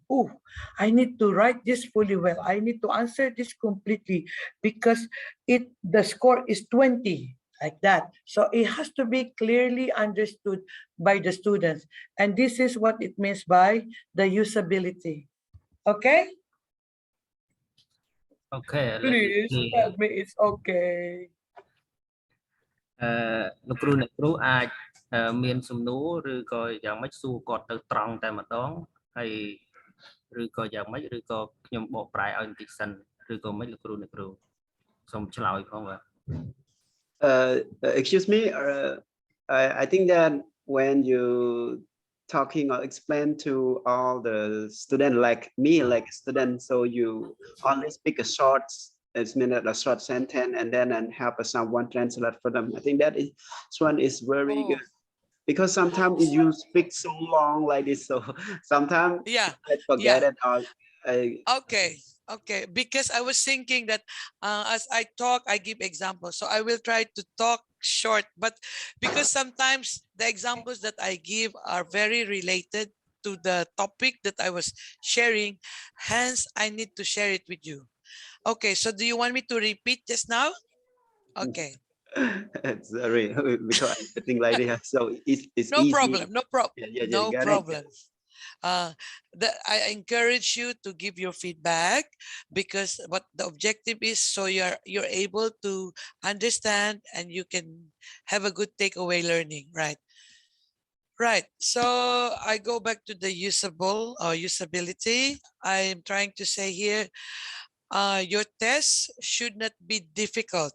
I need to write this fully well. I need to answer this completely because the score is 20, like that. So it has to be clearly understood by the students. And this is what it means by the usability. Okay? Okay. Please tell me it's okay. លោកគ្រូអ្នកគ្រូអាចមានសំណួរឬក៏យ៉ាងម៉េចសួរគាត់ទៅត្រង់តែម្ដងហើយឬក៏យ៉ាងម៉េចឬក៏ខ្ញុំបកប្រែឲ្យបន្តិចសិនឬក៏មិនលោកគ្រូអ្នកគ្រូសូមឆ្លើយផងបាទ Excuse me, I think that when you talking or explain to all the student like me, like student, so you only speak a short, it's minute a short sentence and then have someone translate for them. I think that is one is very good because sometimes you speak so long like this, so sometimes I forget it or Okay, because I was thinking that as I talk, I give examples. So I will try to talk short, but because sometimes the examples that I give are very related to the topic that I was sharing, hence I need to share it with you. Okay, so do you want me to repeat just now? Okay. Sorry, because I think like this, so it's no easy. Problem, no problem, no problem. I encourage you to give your feedback because what the objective is, so you're able to understand and you can have a good takeaway learning, right? Right. So I go back to the usability. I'm trying to say here, your test should not be difficult.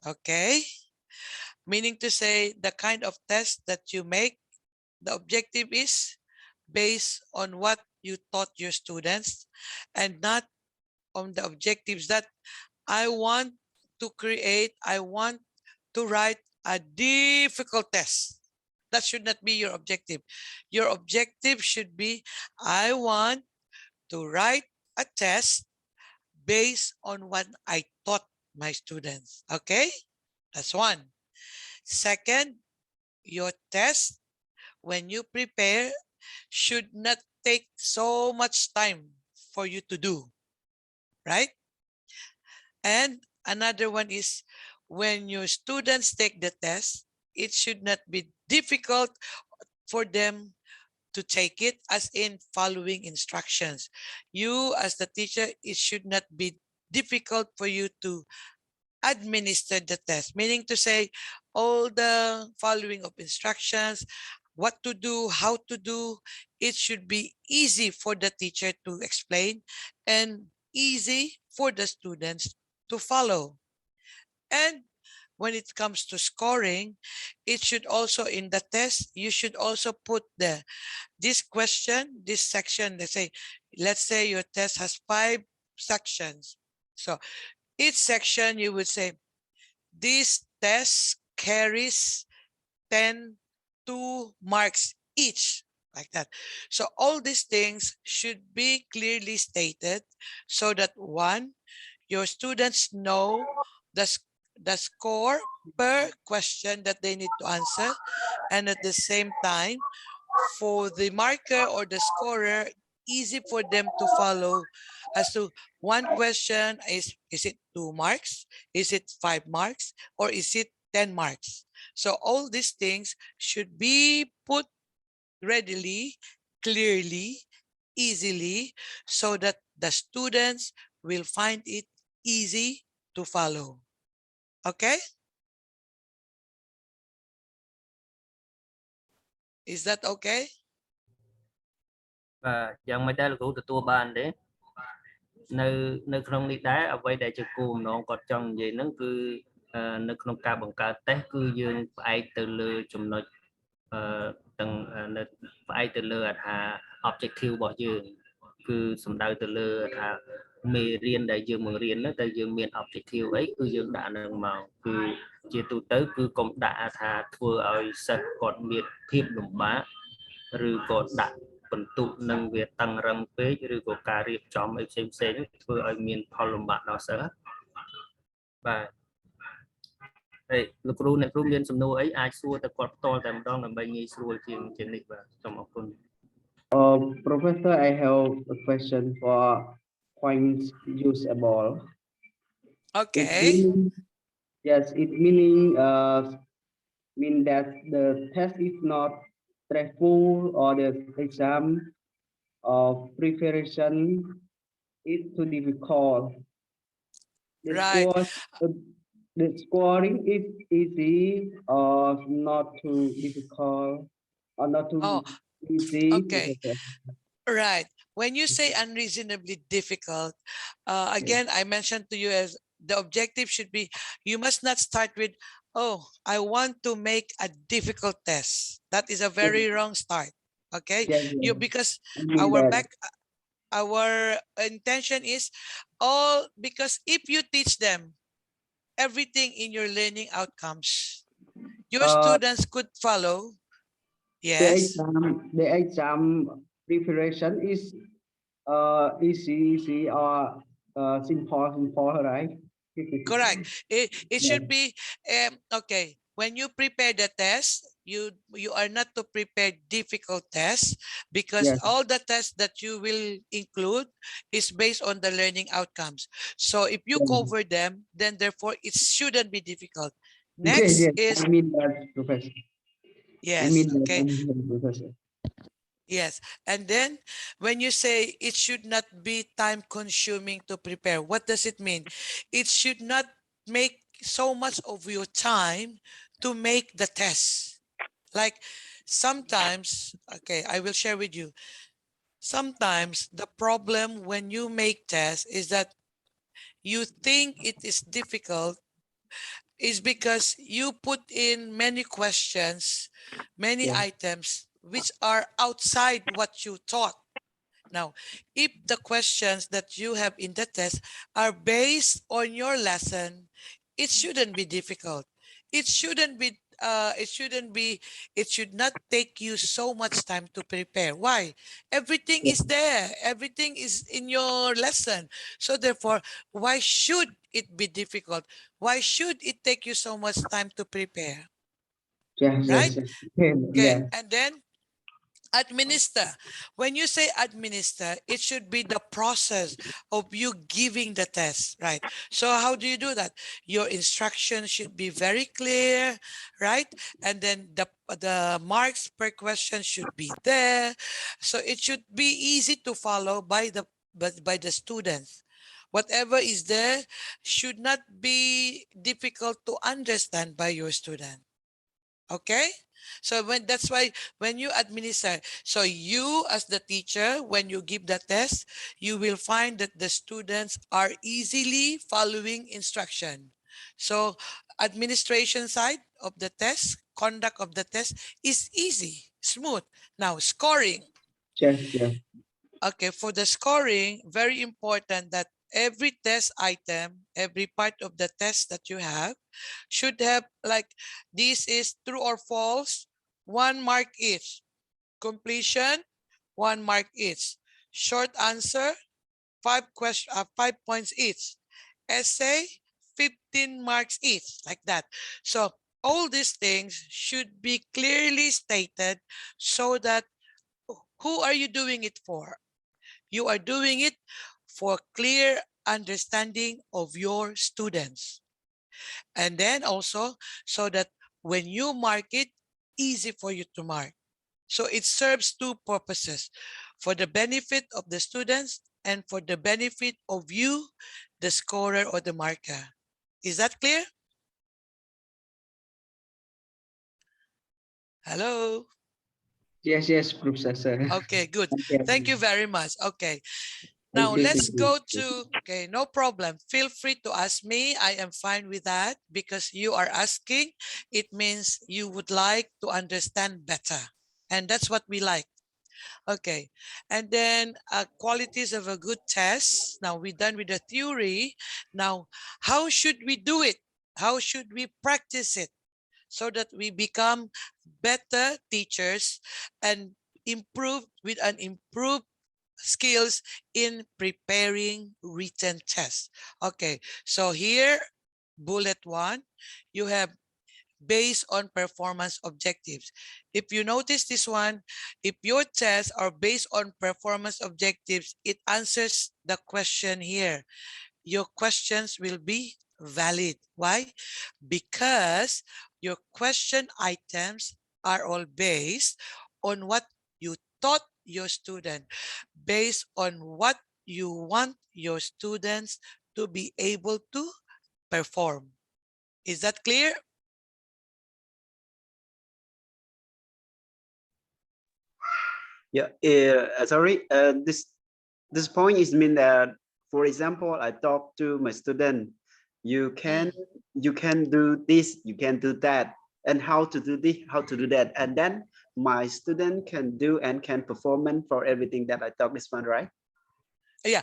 Okay. Meaning to say the kind of test that you make, the objective is based on what you taught your students and not on the objectives that I want to create, I want to write a difficult test. That should not be your objective. Your objective should be, I want to write a test based on what I taught my students. Okay, that's one. Second, your test, when you prepare, should not take so much time for you to do, right? And another one is, when your students take the test, it should not be difficult for them to take it, as in following instructions. You as the teacher, it should not be difficult for you to administer the test, meaning to say all the following of instructions, what to do, how to do. It should be easy for the teacher to explain and easy for the students to follow. And when it comes to scoring, it should also, in the test, you should also put this question, this section. Let's say your test has 5 sections. So each section you would say, this test carries 10 2 marks each, like that. So all these things should be clearly stated, so that one, your students know the score per question that they need to answer, and at the same time, for the marker or the scorer, easy for them to follow as to one question is it 2 marks, is it 5 marks, or is it 10 marks? So all these things should be put readily, clearly, easily, so that the students will find it easy to follow. Okay? Is that okay? បាទយ៉ាងមិនដែលលោកគ្រូទទួលបានទេនៅក្នុងនេះដែរអ្វីដែលជាគោលបំណងគាត់ចង់និយាយហ្នឹងគឺនៅក្នុងការបង្កើតតេស្តគឺយើងផ្អែកទៅលើចំណុចទាំងនៅផ្អែកទៅលើថា objective របស់យើងគឺសំដៅទៅលើថាមេរៀនដែលយើងបង្រៀនទៅយើងមាន objective អីគឺយើងដាក់នឹងមកគឺជាទូទៅគឺកុំដាក់ថាធ្វើឲ្យសិស្សគាត់មានភាពលំបាកឬក៏ដាក់បន្ទុកនឹងវាតឹងរឹងពេកឬក៏ការរៀបចំអីផ្សេងៗធ្វើឲ្យមានផលលំបាកដល់សិស្សបាទហើយលោកគ្រូអ្នកគ្រូមានសំណួរអីអាចសួរទៅគាត់ផ្ទាល់តែម្ដងដើម្បីងាយស្រួលជាងនេះបាទសូមអរគុណ Professor, I have a question for points usable. Okay. Yes, it mean that the test is not stressful or the exam of preparation is too difficult. Right. The scoring is easy or not too difficult or not too easy. Okay. Right. When you say unreasonably difficult, again, I mentioned to you as the objective should be, you must not start with, oh, I want to make a difficult test. That is a very wrong start. Okay. Because our intention is because if you teach them everything in your learning outcomes, your students could follow. Yes. The exam preparation is easy or simple, right? Correct. It should be okay. When you prepare the test, you are not to prepare difficult tests, because all the tests that you will include is based on the learning outcomes. So if you cover them, then therefore it shouldn't be difficult. Next is I mean that, Professor. yes. I mean Okay. that, Professor. Yes. And then when you say it should not be time consuming to prepare, what does it mean? It should not make so much of your time to make the test. Like sometimes, okay, I will share with you. Sometimes the problem when you make tests is that you think it is difficult is because you put in many questions, many items which are outside what you taught. Now, if the questions that you have in the test are based on your lesson, it shouldn't be difficult. It shouldn't be it should not take you so much time to prepare. Why? Everything is there. Everything is in your lesson. So therefore, why should it be difficult? Why should it take you so much time to prepare? Yes, Right? yes, yes. Okay. Yeah. And then administer. When you say administer, it should be the process of you giving the test, right? So how do you do that? Your instructions should be very clear, right? And then the marks per question should be there. So it should be easy to follow by the students. Whatever is there should not be difficult to understand by your student. Okay? So that's why when you administer, so you as the teacher, when you give the test, you will find that the students are easily following instruction. So administration side of the test, conduct of the test is easy, smooth. Now scoring. Yes, yes. Okay, for the scoring, very important that every test item, every part of the test that you have should have like this is true or false, 1 mark each. Completion, 1 mark each. Short answer, 5 points each. Essay, 15 marks each, like that. So all these things should be clearly stated so that who are you doing it for? You are doing it for clear understanding of your students. And then also so that when you mark it, easy for you to mark. So it serves two purposes, for the benefit of the students and for the benefit of you, the scorer or the marker. Is that clear? Hello? Yes, yes, Professor. Okay, good. Okay. Thank you very much. Okay. Now Thank you, let's thank you. go to, okay, no problem. Feel free to ask me. I am fine with that because you are asking. It means you would like to understand better. And that's what we like. Okay. And then qualities of a good test. Now we're done with the theory. Now, how should we do it? How should we practice it so that we become better teachers and improve with an improved skills in preparing written tests? Okay, so here, bullet 1, you have based on performance objectives. If you notice this one, if your tests are based on performance objectives, it answers the question here. Your questions will be valid. Why? Because your question items are all based on what you taught your student, based on what you want your students to be able to perform. Is that clear? Yeah, sorry, this point is mean that, for example, I talk to my student, you can do this, you can do that, and how to do this, how to do that, and then my student can do and can perform for everything that I talk this one, right? Yeah,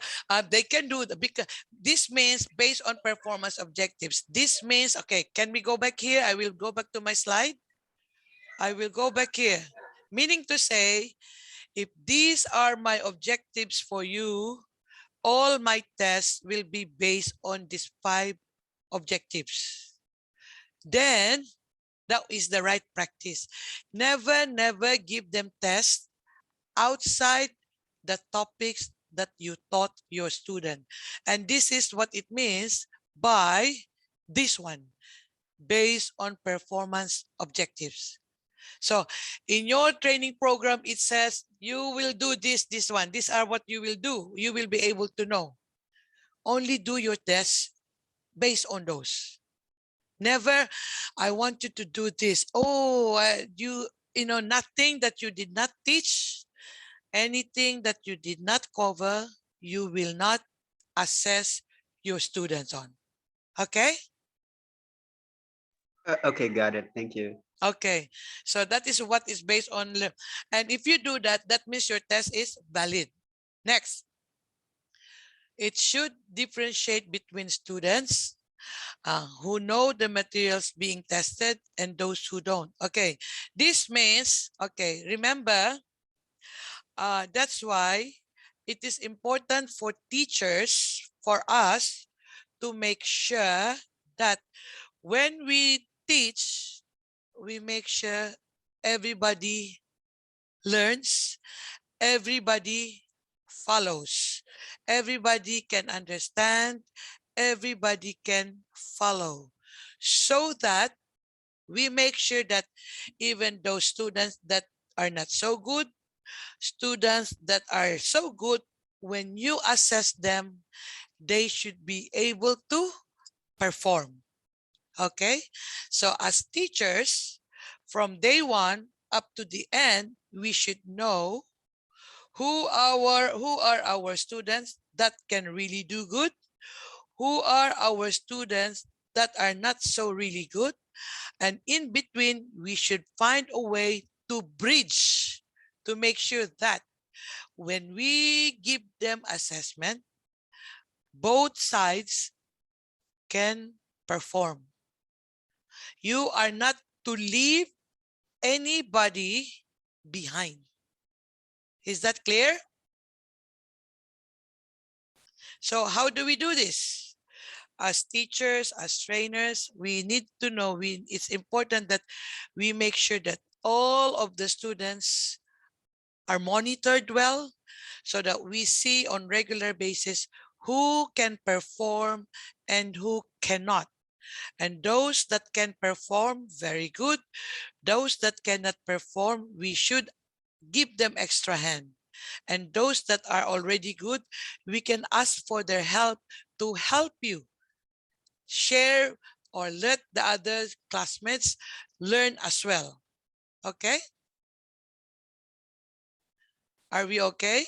they can do the, because this means based on performance objectives. This means, okay, can we go back here? I will go back to my slide. I will go back here. Meaning to say, if these are my objectives for you, all my tests will be based on these 5 objectives. Then that is the right practice. Never give them tests outside the topics that you taught your student. And this is what it means by this one, based on performance objectives. So in your training program, it says you will do this one. These are what you will do. You will be able to know. Only do your tests based on those. Never, I want you to do this. Oh, you know, nothing that you did not teach, anything that you did not cover, you will not assess your students on. Okay? Okay, got it. Thank you. Okay, so that is what is based on, and if you do that, that means your test is valid. Next, it should differentiate between students who know the materials being tested and those who don't. Okay, this means, okay, remember, that's why it is important for teachers, for us, to make sure that when we teach, we make sure everybody learns, everybody follows, everybody can understand, everybody can follow, so that we make sure that even those students that are not so good, students that are so good, when you assess them, they should be able to perform. Okay, so as teachers, from day one up to the end, we should know who are our students that can really do good, who are our students that are not so really good, and in between we should find a way to bridge, to make sure that when we give them assessment, both sides can perform. You are not to leave anybody behind. Is that clear? So how do we do this? As teachers, as trainers, we need to know, it's important that we make sure that all of the students are monitored well, so that we see on regular basis who can perform and who cannot. And those that can perform, very good. Those that cannot perform, we should give them extra hand. And those that are already good, we can ask for their help to help you share or let the other classmates learn as well. Okay? Are we okay?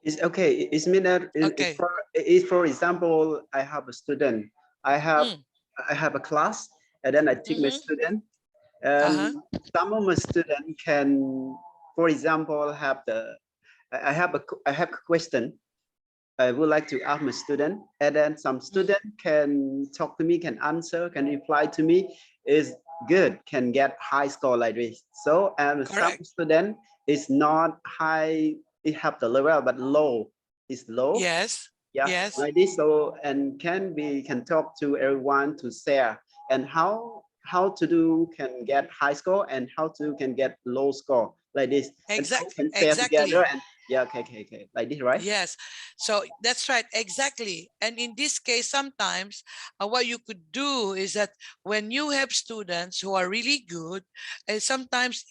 It's okay. It's mean that Okay. if for example, I have a student, I have a class, and then I take my student, and some of my student can, for example, have I have a question I would like to ask my student, and then some student can talk to me, can answer, can reply to me, is good, can get high score like this. So, and some student is not high, it have the level, but low, is low. Yes. Yeah, yes. like this. So, and can talk to everyone to share, and how to do can get high score and how to can get low score like this. Exactly. And can share together and yeah, okay, like this, right? Yes, so that's right, exactly. And in this case, sometimes what you could do is that when you have students who are really good, and sometimes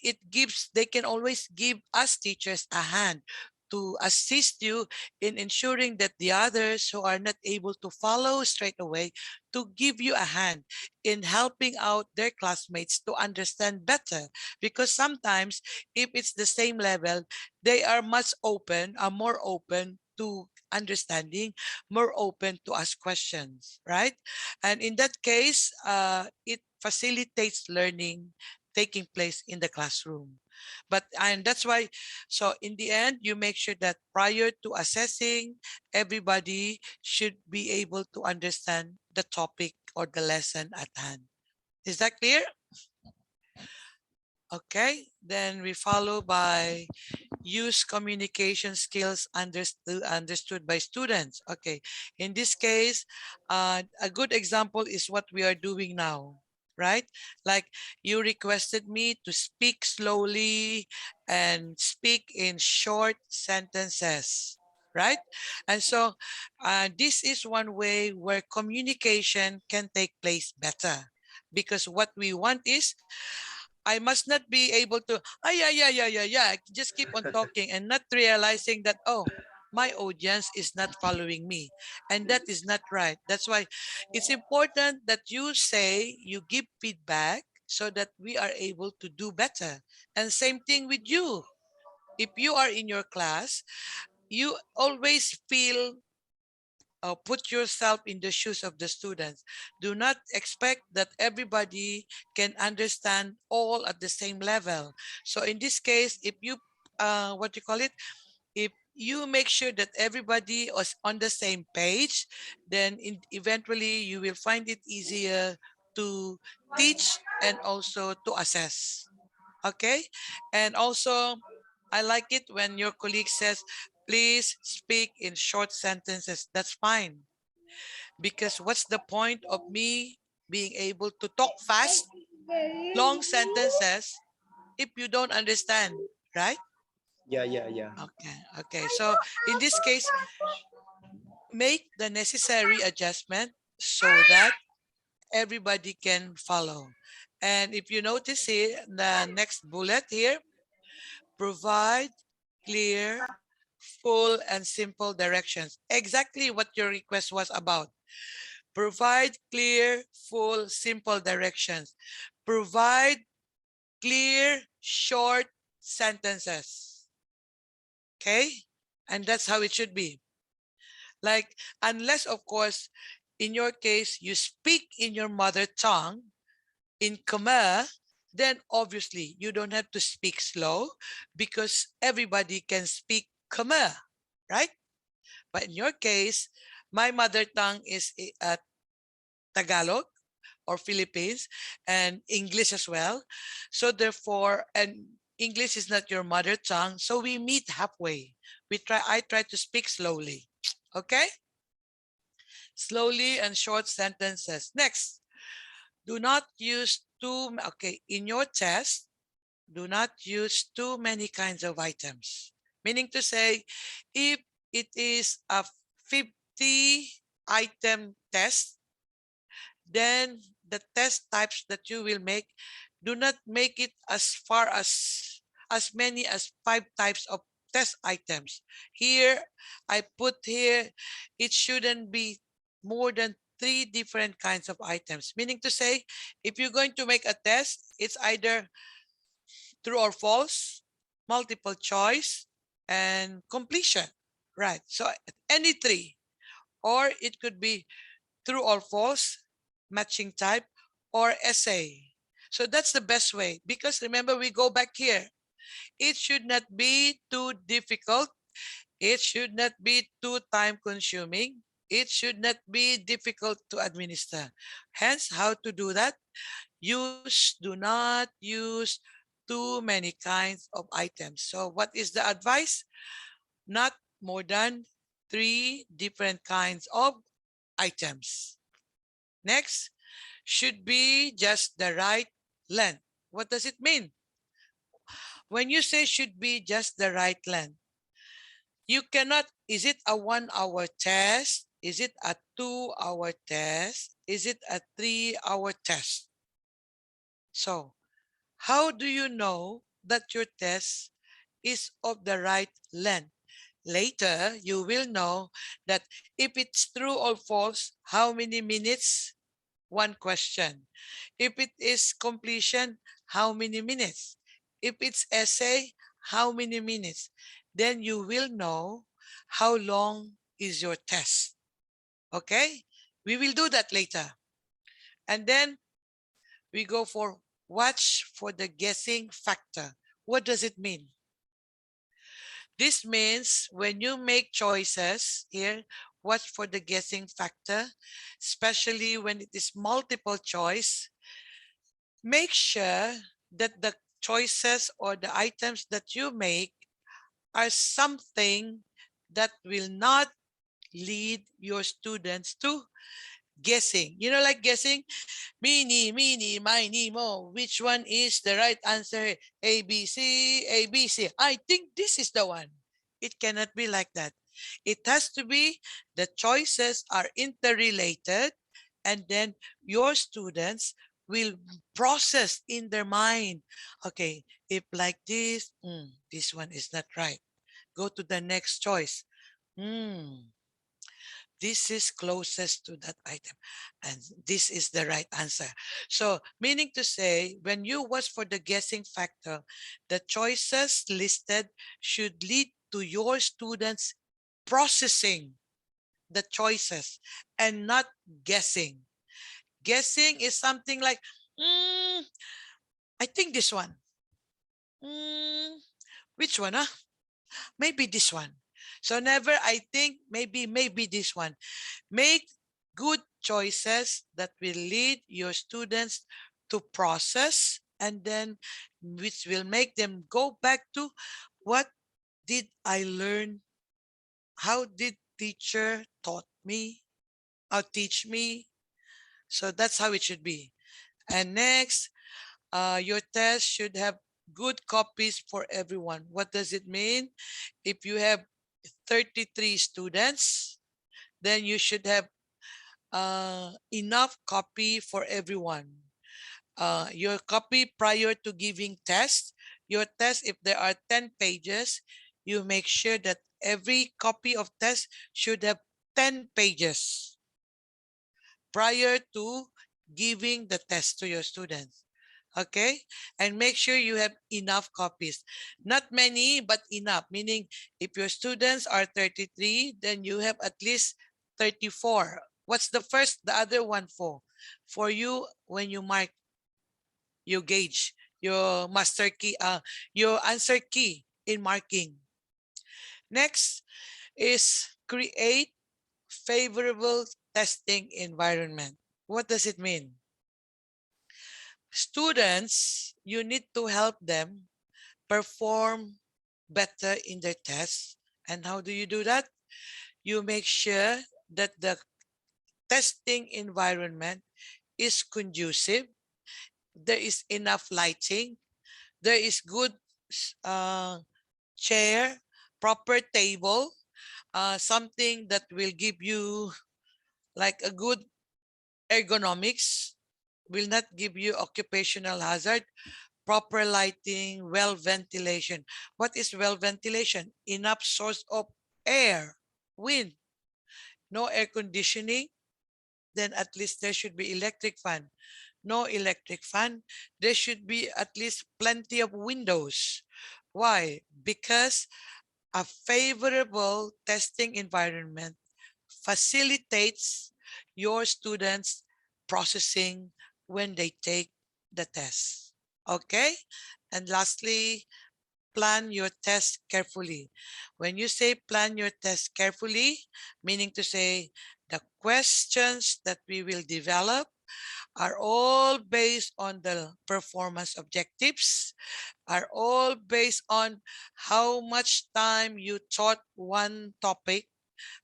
they can always give us teachers a hand to assist you in ensuring that the others who are not able to follow straight away, to give you a hand in helping out their classmates to understand better. Because sometimes if it's the same level, they are more open to understanding, more open to ask questions, right? And in that case, it facilitates learning taking place in the classroom. And that's why, so in the end, you make sure that prior to assessing, everybody should be able to understand the topic or the lesson at hand. Is that clear? Okay, then we follow by use communication skills understood by students. Okay, in this case, a good example is what we are doing now, right? Like you requested me to speak slowly and speak in short sentences, right? And so this is one way where communication can take place better, because what we want is, I must not be able to, yeah, just keep on talking and not realizing that, oh, my audience is not following me. And that is not right. That's why it's important that you give feedback so that we are able to do better. And same thing with you. If you are in your class, you always feel, put yourself in the shoes of the students. Do not expect that everybody can understand all at the same level. So in this case, if you, what you call it, if you make sure that everybody is on the same page, then eventually you will find it easier to teach and also to assess. Okay. And also, I like it when your colleague says, please speak in short sentences. That's fine. Because what's the point of me being able to talk fast, long sentences, if you don't understand, right? Yeah, yeah, yeah. Okay. Okay. So in this case, make the necessary adjustment so that everybody can follow. And if you notice here, the next bullet here, provide clear, full, and simple directions. Exactly what your request was about. Provide clear, full, simple directions. Provide clear, short sentences. Okay? And that's how it should be. Like, unless, of course, in your case, you speak in your mother tongue, in Khmer, then obviously you don't have to speak slow because everybody can speak Khmer, right? But in your case, my mother tongue is Tagalog or Philippines and English as well. So therefore, and English is not your mother tongue, so we meet halfway. I try to speak slowly. Okay? Slowly and short sentences. Next, do not use okay, in your test, do not use too many kinds of items. Meaning to say, if it is a 50 item test, then the test types that you will make, do not make it as many as 5 types of test items. Here, I put here, it shouldn't be more than 3 different kinds of items. Meaning to say, if you're going to make a test, it's either true or false, multiple choice, and completion. Right. So any 3, or it could be true or false, matching type, or essay. So that's the best way, because remember, we go back here. It should not be too difficult. It should not be too time consuming. It should not be difficult to administer. Hence, how to do that? Do not use too many kinds of items. So what is the advice? Not more than 3 different kinds of items. Next, should be just the right length. What does it mean? When you say should be just the right length, you cannot, is it a 1-hour test? Is it a 2-hour test? Is it a 3-hour test? So, how do you know that your test is of the right length? Later, you will know that if it's true or false, how many minutes? 1 question. If it is completion, how many minutes? If it's essay, how many minutes? Then you will know how long is your test. Okay? We will do that later. And then we go for watch for the guessing factor. What does it mean? This means when you make choices here, watch for the guessing factor, especially when it is multiple choice. Make sure that the choices or the items that you make are something that will not lead your students to guessing. You know, like guessing, meeny, miny, mo. Which one is the right answer? A, B, C, A, B, C. I think this is the one. It cannot be like that. It has to be the choices are interrelated, and then your students will process in their mind. Okay, if like this, this one is not right. Go to the next choice. This is closest to that item, and this is the right answer. So meaning to say, when you watch for the guessing factor, the choices listed should lead to your students processing the choices and not guessing. Guessing is something like, I think this one. Which one? Maybe this one. So never, I think, maybe this one. Make good choices that will lead your students to process, and then which will make them go back to what did I learn? How did teacher taught me or teach me? So that's how it should be. And next, your test should have good copies for everyone. What does it mean? If you have 33 students, then you should have enough copy for everyone. Your copy prior to giving test, your test, if there are 10 pages, you make sure that every copy of test should have 10 pages prior to giving the test to your students. Okay, and make sure you have enough copies, not many but enough, meaning if your students are 33, then you have at least 34. What's the other one for you? When you mark, you gauge your master key, your answer key in marking. Next is create favorable testing environment. What does it mean? Students, you need to help them perform better in their tests. And how do you do that? You make sure that the testing environment is conducive, there is enough lighting, there is good chair, proper table, something that will give you like a good ergonomics, will not give you occupational hazard, proper lighting, well ventilation. What is well ventilation? Enough source of air, wind. No air conditioning, then at least there should be electric fan. No electric fan, there should be at least plenty of windows. Why? Because a favorable testing environment facilitates your students processing when they take the test. Okay? And lastly, plan your test carefully. When you say plan your test carefully, meaning to say the questions that we will develop are all based on the performance objectives, are all based on how much time you taught one topic,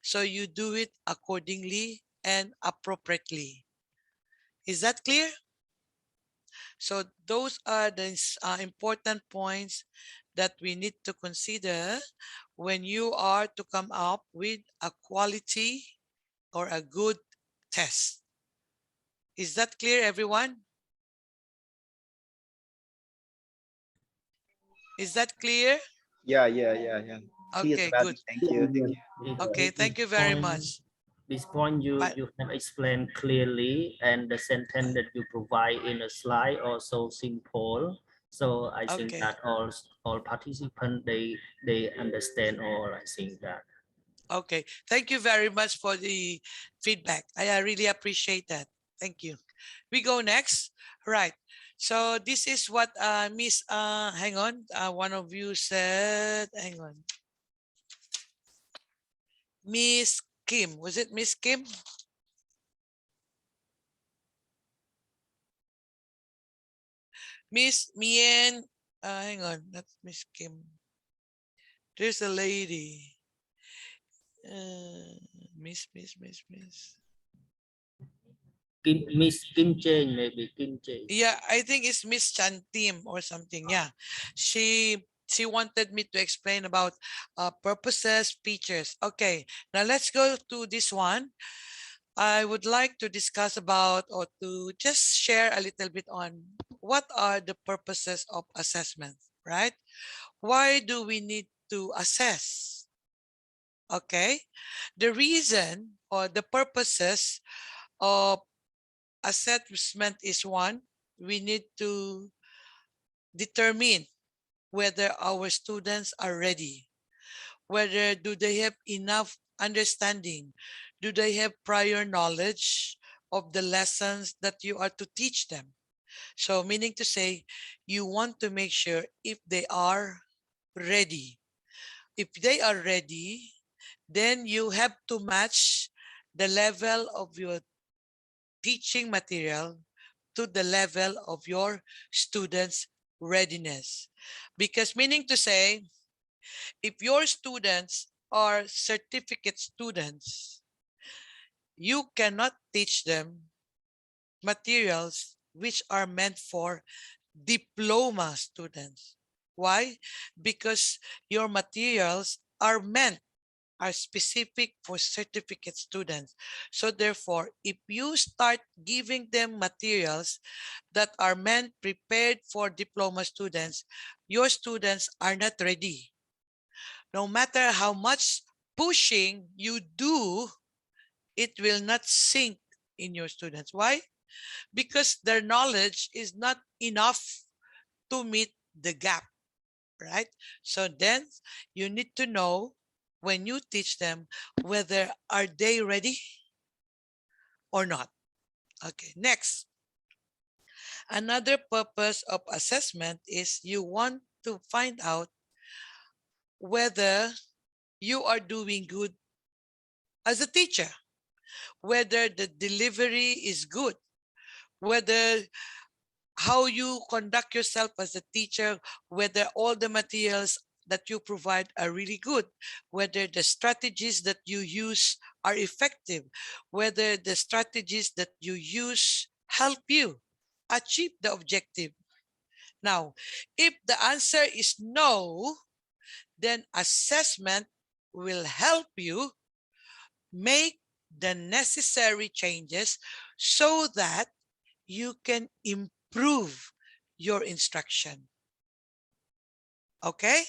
so you do it accordingly and appropriately. Is that clear? So those are the important points that we need to consider when you are to come up with a quality or a good test. Is that clear, everyone? Is that clear? Yeah. Clear Okay, about good. it. Thank you. Thank you. Okay, thank you very much. This point you have explained clearly, and the sentence that you provide in a slide also simple. So I think that all participants they understand all. I think that. Okay, thank you very much for the feedback. I really appreciate that. Thank you. We go next. Right. So this is what Miss, hang on, one of you said, hang on. Miss Kim, was it Miss Kim? Miss Mien, hang on, that's Miss Kim. There's a lady. Miss. Miss Kim Jane, maybe Kim Jane. Yeah, I think it's Miss Chantim or something. Yeah, she wanted me to explain about purposes, features. Okay, now let's go to this one. I would like to discuss about, or to just share a little bit on what are the purposes of assessment, right? Why do we need to assess? Okay, the reason or the purposes of assessment is, one, we need to determine whether our students are ready, whether do they have enough understanding, do they have prior knowledge of the lessons that you are to teach them. So meaning to say, you want to make sure if they are ready. If they are ready, then you have to match the level of your teaching material to the level of your students' readiness. Because meaning to say, if your students are certificate students, you cannot teach them materials which are meant for diploma students. Why? Because your materials are specific for certificate students. So therefore, if you start giving them materials that are prepared for diploma students, your students are not ready. No matter how much pushing you do, it will not sink in your students. Why? Because their knowledge is not enough to meet the gap, right? So then you need to know when you teach them whether are they ready or not. Okay, next. Another purpose of assessment is you want to find out whether you are doing good as a teacher, whether the delivery is good, whether how you conduct yourself as a teacher, whether all the materials that you provide are really good, whether the strategies that you use are effective, whether the strategies that you use help you achieve the objective. Now, if the answer is no, then assessment will help you make the necessary changes so that you can improve your instruction. Okay?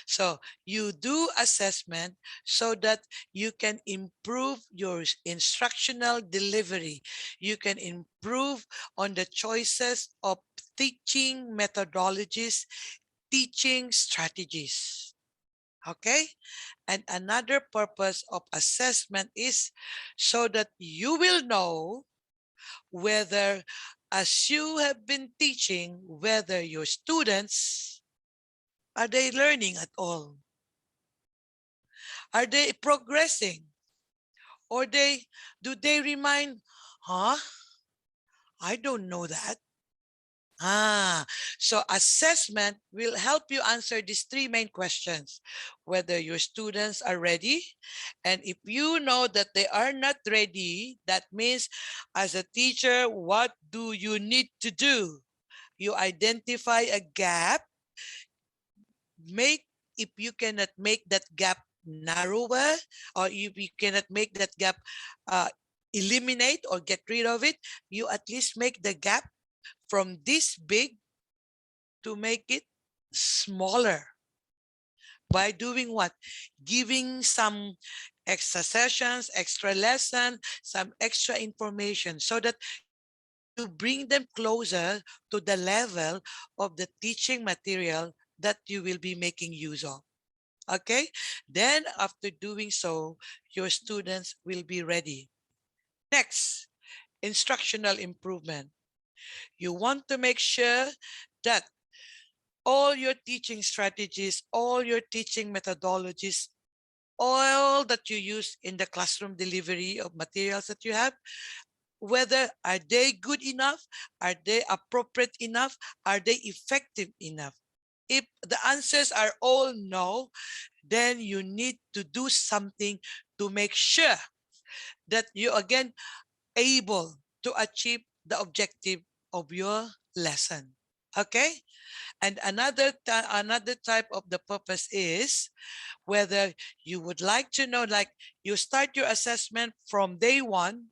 So you do assessment so that you can improve your instructional delivery. You can improve on the choices of teaching methodologies, teaching strategies. Okay? And another purpose of assessment is so that you will know whether, as you have been teaching, whether your students, are they learning at all? Are they progressing? Or do they remind, huh? I don't know that. So assessment will help you answer these three main questions: whether your students are ready, and if you know that they are not ready, that means as a teacher, what do you need to do? You identify a gap, if you cannot make that gap narrower, or if you cannot make that gap eliminate or get rid of it, you at least make the gap from this big to make it smaller. By doing what? Giving some extra sessions, extra lesson, some extra information, so that you bring them closer to the level of the teaching material that you will be making use of. Okay? Then after doing so, your students will be ready. Next, instructional improvement. You want to make sure that all your teaching strategies, all your teaching methodologies, all that you use in the classroom delivery of materials that you have, whether are they good enough, are they appropriate enough, are they effective enough? If the answers are all no, then you need to do something to make sure that you again able to achieve the objective of your lesson. Okay? And another type of the purpose is whether you would like to know, like you start your assessment from day one,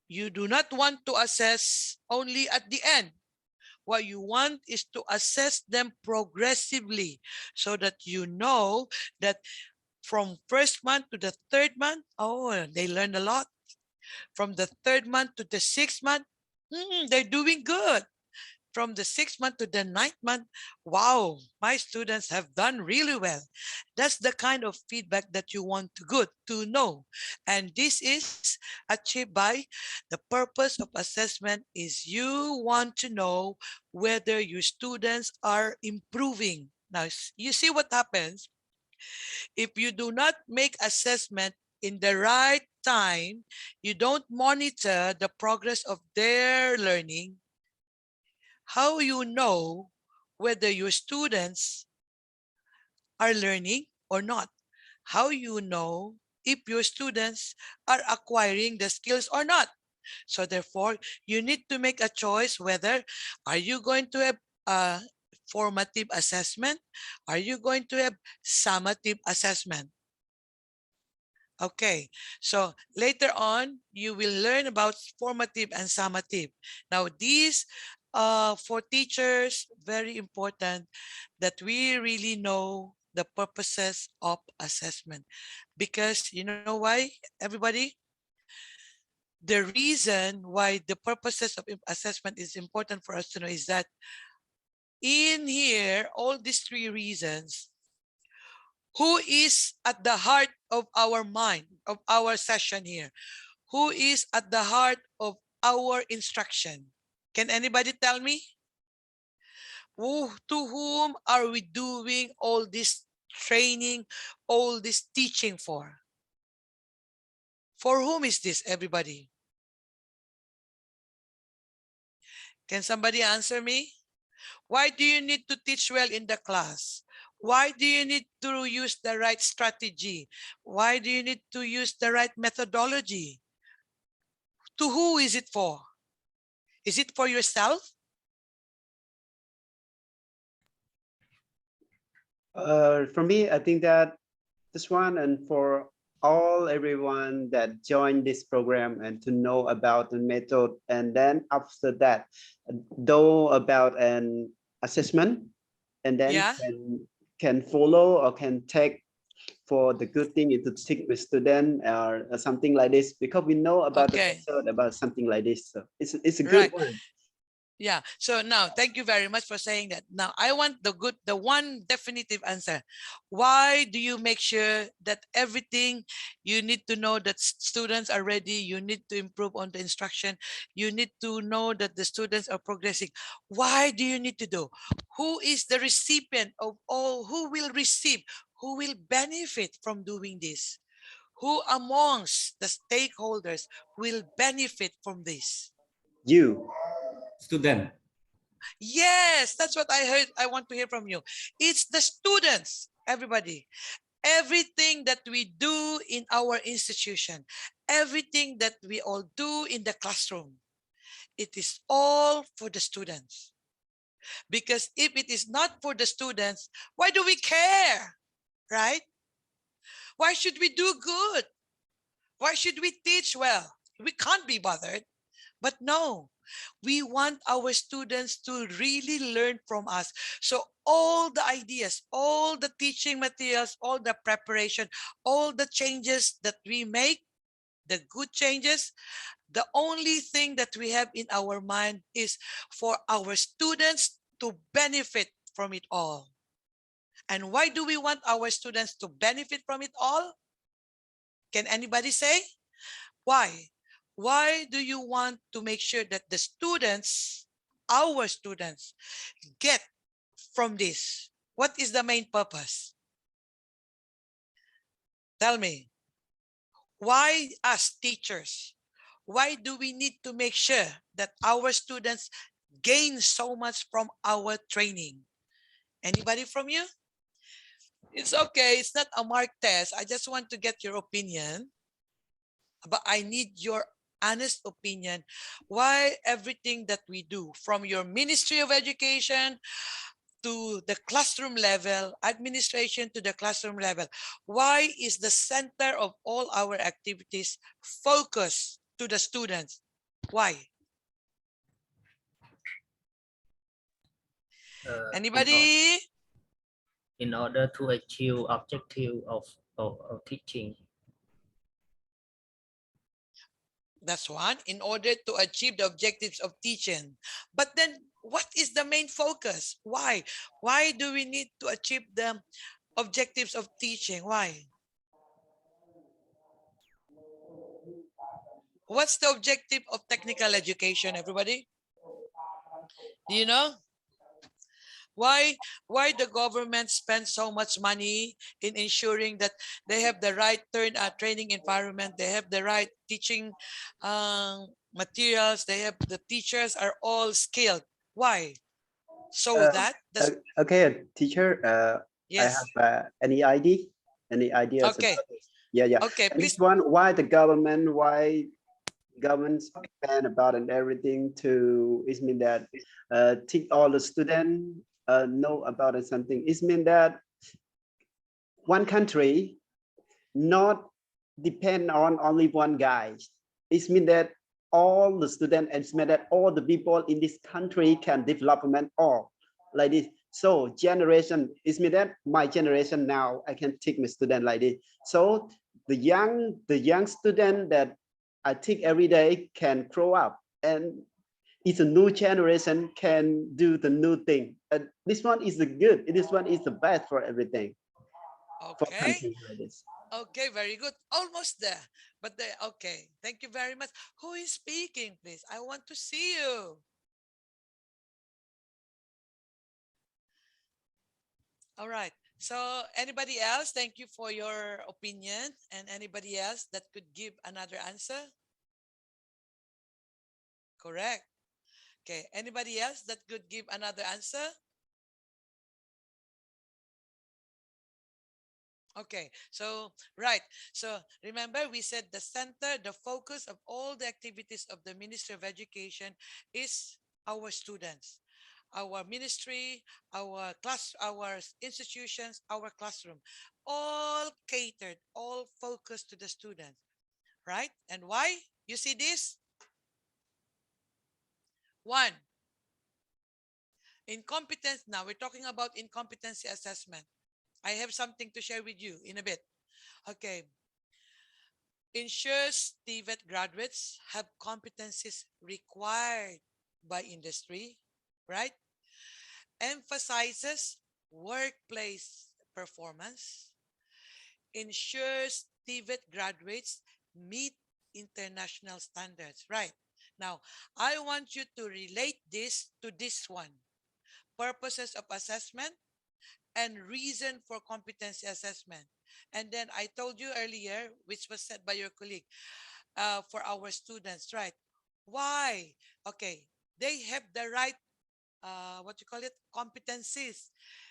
you do not want to assess only at the end. What you want is to assess them progressively so that you know that from first month to the third month, oh, they learned a lot. From the third month to the sixth month, they're doing good. From the sixth month to the ninth month, wow, my students have done really well. That's the kind of feedback that you want to know. And this is achieved by the purpose of assessment is you want to know whether your students are improving. Now, you see what happens If you do not make assessment in the right time, you don't monitor the progress of their learning, how you know whether your students are learning or not? How you know if your students are acquiring the skills or not? So therefore, you need to make a choice whether are you going to have a formative assessment? Are you going to have summative assessment? Okay, so later on, you will learn about formative and summative. Now, these for teachers, very important that we really know the purposes of assessment. Because you know why, everybody? The reason why the purposes of assessment is important for us to know is that in here, all these three reasons, who is at the heart of our mind, of our session here? Who is at the heart of our instruction? Can anybody tell me? To whom are we doing all this training, all this teaching for? For whom is this, everybody? Can somebody answer me? Why do you need to teach well in the class? Why do you need to use the right strategy? Why do you need to use the right methodology? To who is it for? Is it for yourself? For me, I think that this one and for everyone that joined this program and to know about the method, and then after that know about an assessment, and then Yeah. can follow or can take for the good thing to stick with student or something like this, because we know about the method about something like this, so it's a good one. Yeah. So now, thank you very much for saying that. Now, I want the one definitive answer. Why do you make sure that everything you need to know that students are ready? You need to improve on the instruction. You need to know that the students are progressing. Why do you need to do? Who is the recipient of all? Who will receive? Who will benefit from doing this? Who amongst the stakeholders will benefit from this? You. Student. Yes, that's what I heard. I want to hear from you. It's the students, everybody. Everything that we do in our institution, everything that we all do in the classroom, it is all for the students. Because if it is not for the students, why do we care? Right? Why should we do good? Why should we teach well? We can't be bothered. But no, we want our students to really learn from us. So all the ideas, all the teaching materials, all the preparation, all the changes that we make, the good changes, the only thing that we have in our mind is for our students to benefit from it all. And why do we want our students to benefit from it all? Can anybody say? Why? Why do you want to make sure that the students, our students, get from this? What is the main purpose? Tell me. Why us teachers? Why do we need to make sure that our students gain so much from our training? Anybody from you? It's okay. It's not a mark test. I just want to get your opinion. But I need your honest opinion. Why everything that we do, from your Ministry of Education to the classroom level, administration to the classroom level, why is the center of all our activities focused to the students? Why? Anybody? In order to achieve objective of teaching. That's one, in order to achieve the objectives of teaching. But then what is the main focus? Why? Why do we need to achieve the objectives of teaching? Why? What's the objective of technical education, everybody? Do you know? Why the government spends so much money in ensuring that they have the right training environment, they have the right teaching materials, they have the teachers are all skilled. Why? So that the Okay, teacher. I yes. have any idea? Any ideas Okay. about this? Yeah. Okay, And please. this one, why government spend about and everything to, it mean that teach all the students know about it something. It mean that one country not depend on only one guy. It mean that all the students, and it mean that all the people in this country can development all like this. So generation, it mean that my generation now I can take my student like this. So the young student that I think every day can grow up, and it's a new generation can do the new thing. And this one is the good. This one is the best for everything. For Okay. countries like this. Okay, very good. Almost there. But okay. Thank you very much. Who is speaking, please? I want to see you. All right. So anybody else? Thank you for your opinion. And anybody else that could give another answer? Correct. Okay. Anybody else that could give another answer? Okay, so right. So remember, we said the center, the focus of all the activities of the Ministry of Education is our students, our ministry, our class, our institutions, our classroom, all catered, all focused to the students, right? And why? You see this? One, incompetence. Now we're talking about incompetency assessment. I have something to share with you in a bit. Okay. Ensures TVET graduates have competencies required by industry, right? Emphasizes workplace performance. Ensures TVET graduates meet international standards, right? Now, I want you to relate this to this one. Purposes of assessment and reason for competency assessment. And then I told you earlier, which was said by your colleague, for our students, right? Why? Okay, they have the right, what you call it, competencies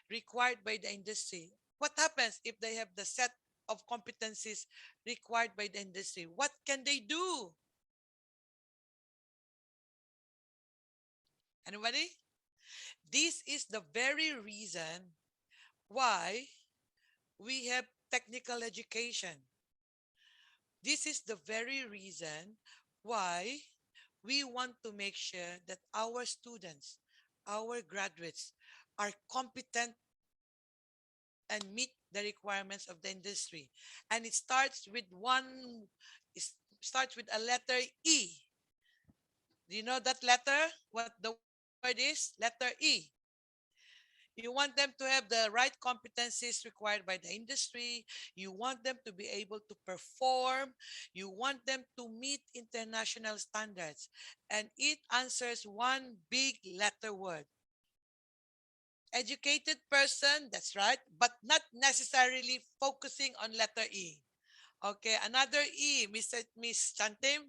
required by the industry. What happens if they have the set of competencies required by the industry? What can they do? Anybody? This is the very reason why we have technical education. This is the very reason why we want to make sure that our students, our graduates are competent and meet the requirements of the industry. And it starts with a letter E. Do you know that letter? What the word is? Letter E. You want them to have the right competencies required by the industry. You want them to be able to perform. You want them to meet international standards. And it answers one big letter word. Educated person, that's right, but not necessarily focusing on letter E. Okay, another E, Miss Chantim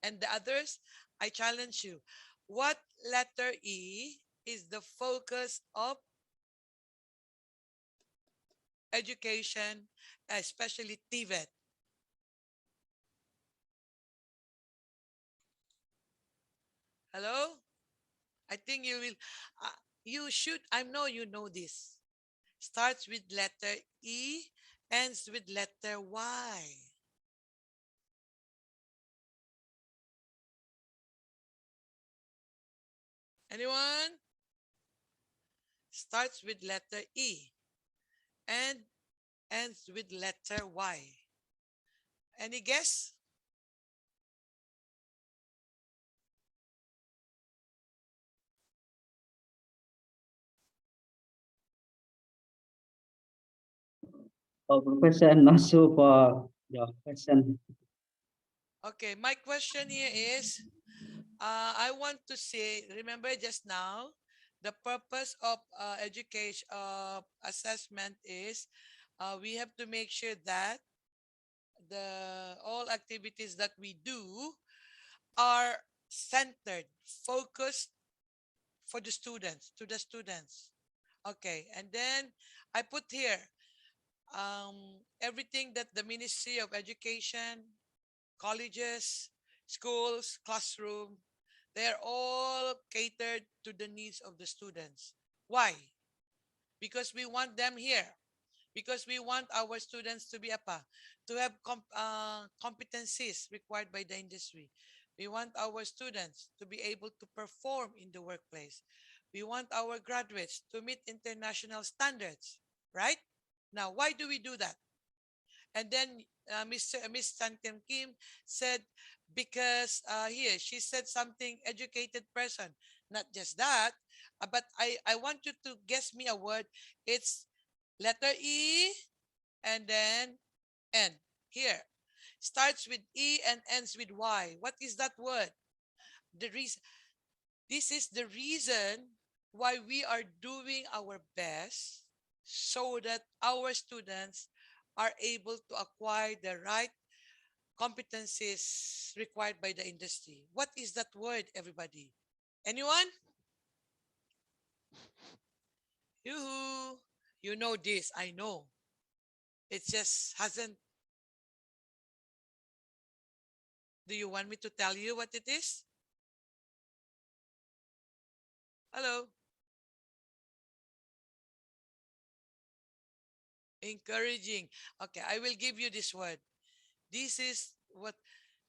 and the others, I challenge you. What letter E is the focus of education, especially TVET? Hello? I think you will, you should, I know you know this. Starts with letter E, ends with letter Y. Anyone? Starts with letter E and ends with letter Y. Any guess? Oh, Professor, I'm not sure for your question. Okay, my question here is, I want to say, remember just now, The purpose of education assessment is we have to make sure that the all activities that we do are centered, focused for the students, to the students. Okay, and then I put here everything that the Ministry of Education, colleges, schools, classroom, they're all catered to the needs of the students. Why? Because we want them here. Because we want our students to be to have competencies required by the industry. We want our students to be able to perform in the workplace. We want our graduates to meet international standards, right? Now, why do we do that? And then Miss Sankem Kim said, because here she said something, educated person. Not just that, but I want you to guess me a word. It's letter E and then N. Here, starts with E and ends with Y. What is that word? The reason. This is the reason why we are doing our best so that our students are able to acquire the right competencies required by the industry. What is that word, everybody? Anyone? Yoo-hoo. You know this, I know. It just hasn't. Do you want me to tell you what it is? Hello? Encouraging. Okay, I will give you this word. This is what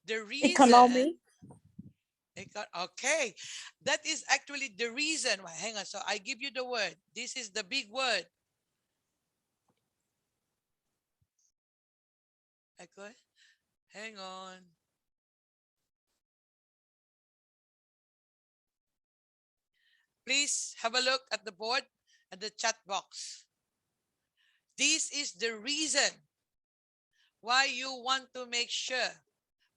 the reason. Economy. Okay, that is actually the reason why. Hang on, so I give you the word. This is the big word. Okay, hang on. Please have a look at the board and the chat box. This is the reason why you want to make sure,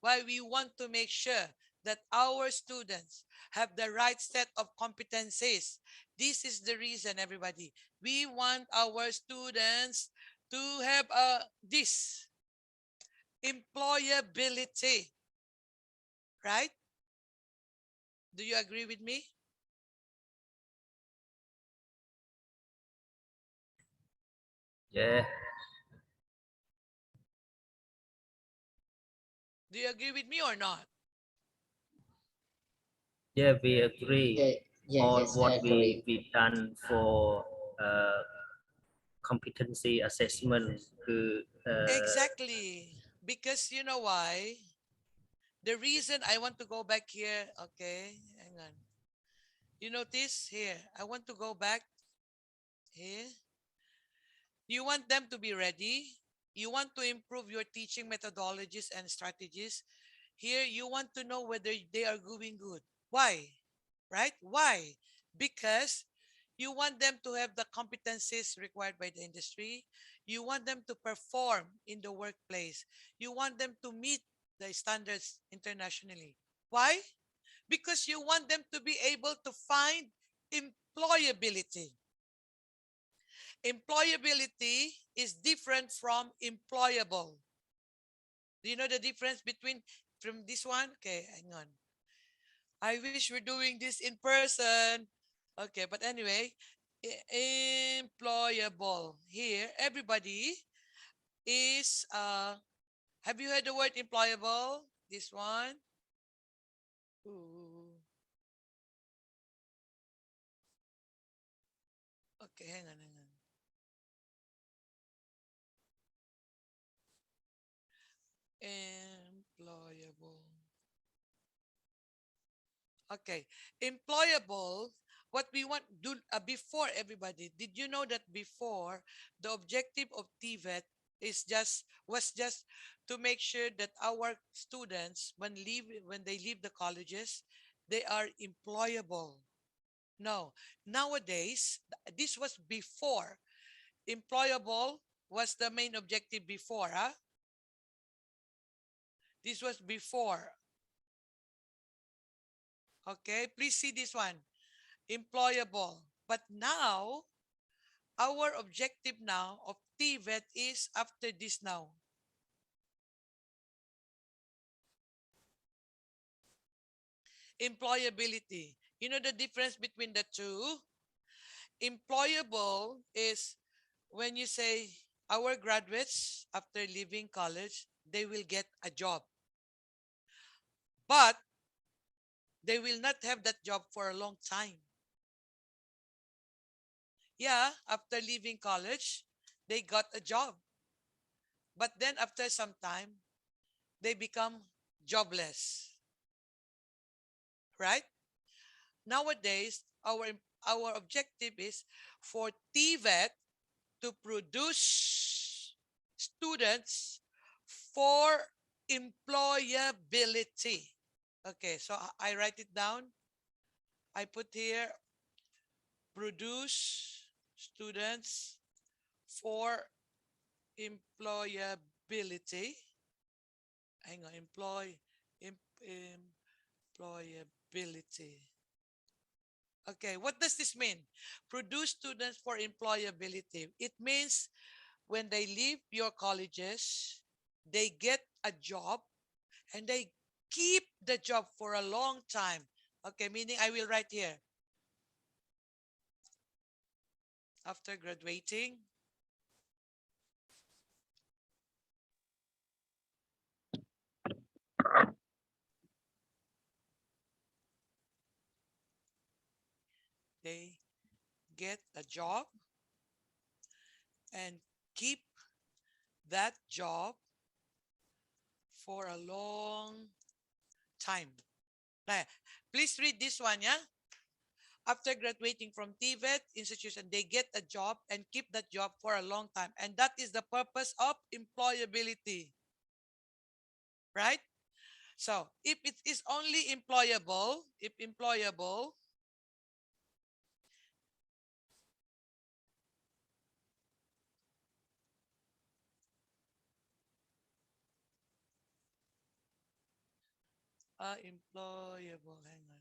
why we want to make sure that our students have the right set of competencies. This is the reason, everybody. We want our students to have this employability, right? Do you agree with me? Yeah. Do you agree with me or not? Yeah, we agree on Yes, I what agree. we done for competency assessment. Exactly. Because you know why? The reason I want to go back here, okay, hang on. You notice here, I want to go back here. You want them to be ready. You want to improve your teaching methodologies and strategies. Here, you want to know whether they are doing good. Why? Right? Why? Because you want them to have the competencies required by the industry. You want them to perform in the workplace. You want them to meet the standards internationally. Why? Because you want them to be able to find employability. Employability is different from employable. Do you know the difference between from this one? Okay, hang on. I wish we're doing this in person. Okay, but anyway, employable. Here, everybody is have you heard the word employable? This one. Ooh. Okay, hang on, hang on. Employable. Okay, employable. What we want do before, everybody. Did you know that before the objective of TVET was just to make sure that our students when they leave the colleges, they are employable. No, nowadays this was before. Employable was the main objective before, huh? This was before. Okay, please see this one. employable. But now, our objective now of TVET is after this now. Employability. You know the difference between the two? Employable is when you say our graduates, after leaving college, they will get a job. But they will not have that job for a long time. Yeah, after leaving college, they got a job. But then after some time, they become jobless. Right? Nowadays, our objective is for TVET to produce students for employability. Okay, so I write it down. I put here produce students for employability. Hang on, employability. Okay, what does this mean? Produce students for employability. It means when they leave your colleges, they get a job and they keep the job for a long time. Okay, meaning I will write here. After graduating, they get a job and keep that job for a long time. Now, please read this one, yeah? After graduating from TVET institution, they get a job and keep that job for a long time. And that is the purpose of employability. Right? So, if it is only employable, employable, hang on.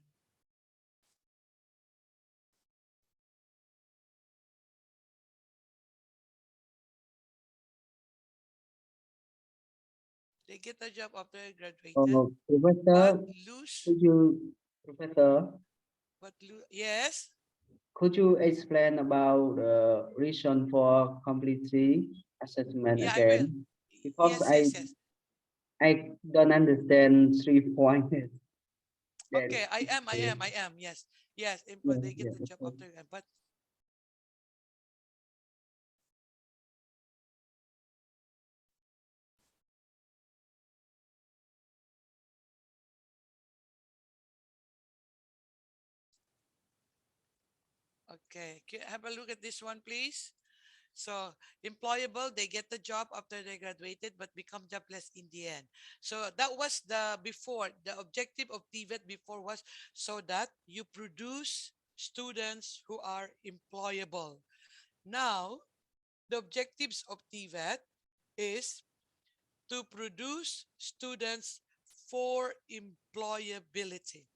They get a job after graduated, Professor, but lose. Professor, Yes. could you explain about the reason for competency assessment Yeah, again? I will. Because Yes. I don't understand 3 points. Okay, I am. Yes. They get the job after, but okay, have a look at this one, please. So employable, they get the job after they graduated, but become jobless in the end. So that was the before. The objective of TVET before was so that you produce students who are employable. Now, the objectives of TVET is to produce students for employability.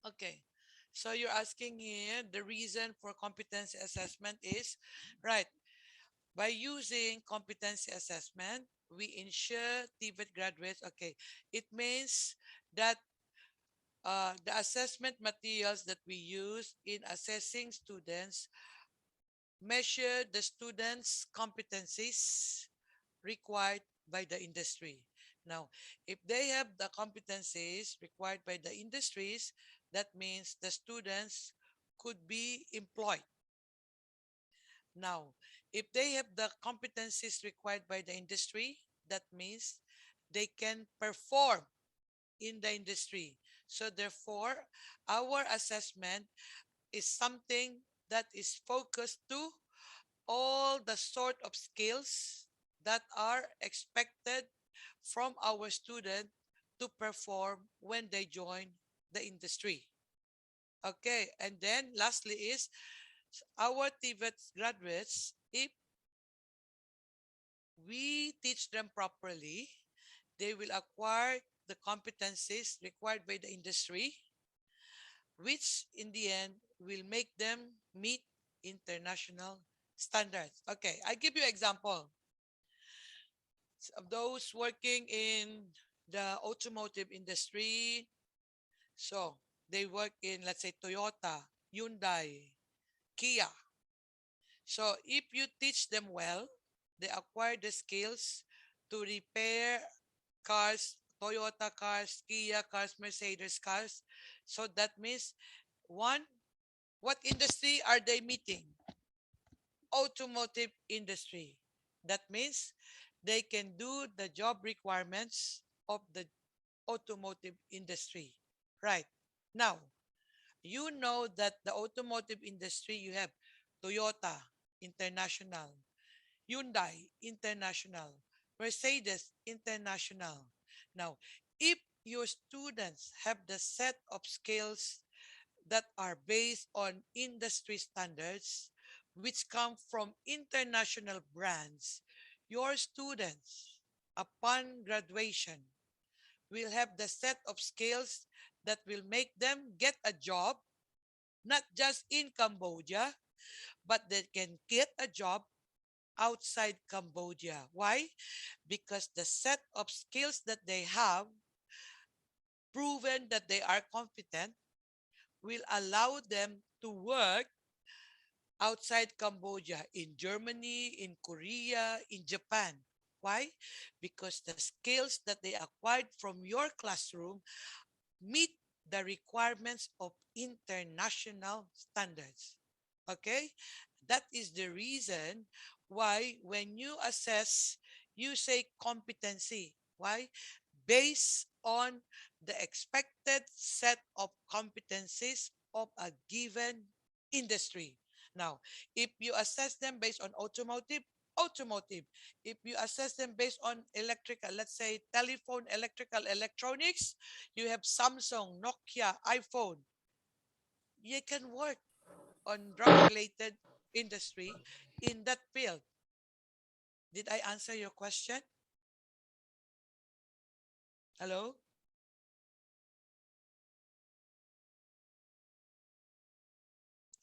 Okay. So you're asking here the reason for competency assessment is right. By using competency assessment, we ensure TVET graduates. Okay, it means that the assessment materials that we use in assessing students measure the students' competencies required by the industry. Now, if they have the competencies required by the industries, that means the students could be employed. Now, if they have the competencies required by the industry, that means they can perform in the industry. So therefore, our assessment is something that is focused to all the sort of skills that are expected from our student to perform when they join the industry. Okay, and then lastly is our TVET graduates, if we teach them properly, they will acquire the competencies required by the industry, which in the end will make them meet international standards. Okay, I give you example of those working in the automotive industry. So they work in, let's say, Toyota, Hyundai, Kia. So if you teach them well, they acquire the skills to repair cars, Toyota cars, Kia cars, Mercedes cars. So that means, one, what industry are they meeting? Automotive industry. That means they can do the job requirements of the automotive industry. Right. Now, you know that the automotive industry, you have Toyota International, Hyundai International, Mercedes International. Now, if your students have the set of skills that are based on industry standards, which come from international brands, your students, upon graduation, will have the set of skills that will make them get a job, not just in Cambodia, but they can get a job outside Cambodia. Why? Because the set of skills that they have, proven that they are competent, will allow them to work outside Cambodia, in Germany, in Korea, in Japan. Why? Because the skills that they acquired from your classroom meet the requirements of international standards. Okay? That is the reason why when you assess, you say competency. Why? Based on the expected set of competencies of a given industry. Now, if you assess them based on automotive, automotive. If you assess them based on electrical, let's say telephone, electrical, electronics, you have Samsung, Nokia, iPhone. You can work on drug-related industry in that field. Did I answer your question? Hello?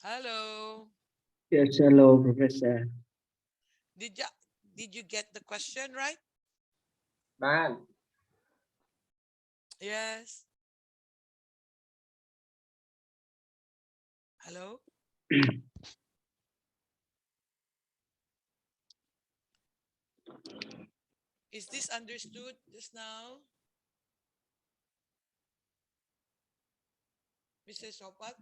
Hello? Yes, hello, Professor. Did you get the question right? Bạn. Yes. Hello? Is this understood just now? Mr. Sopat?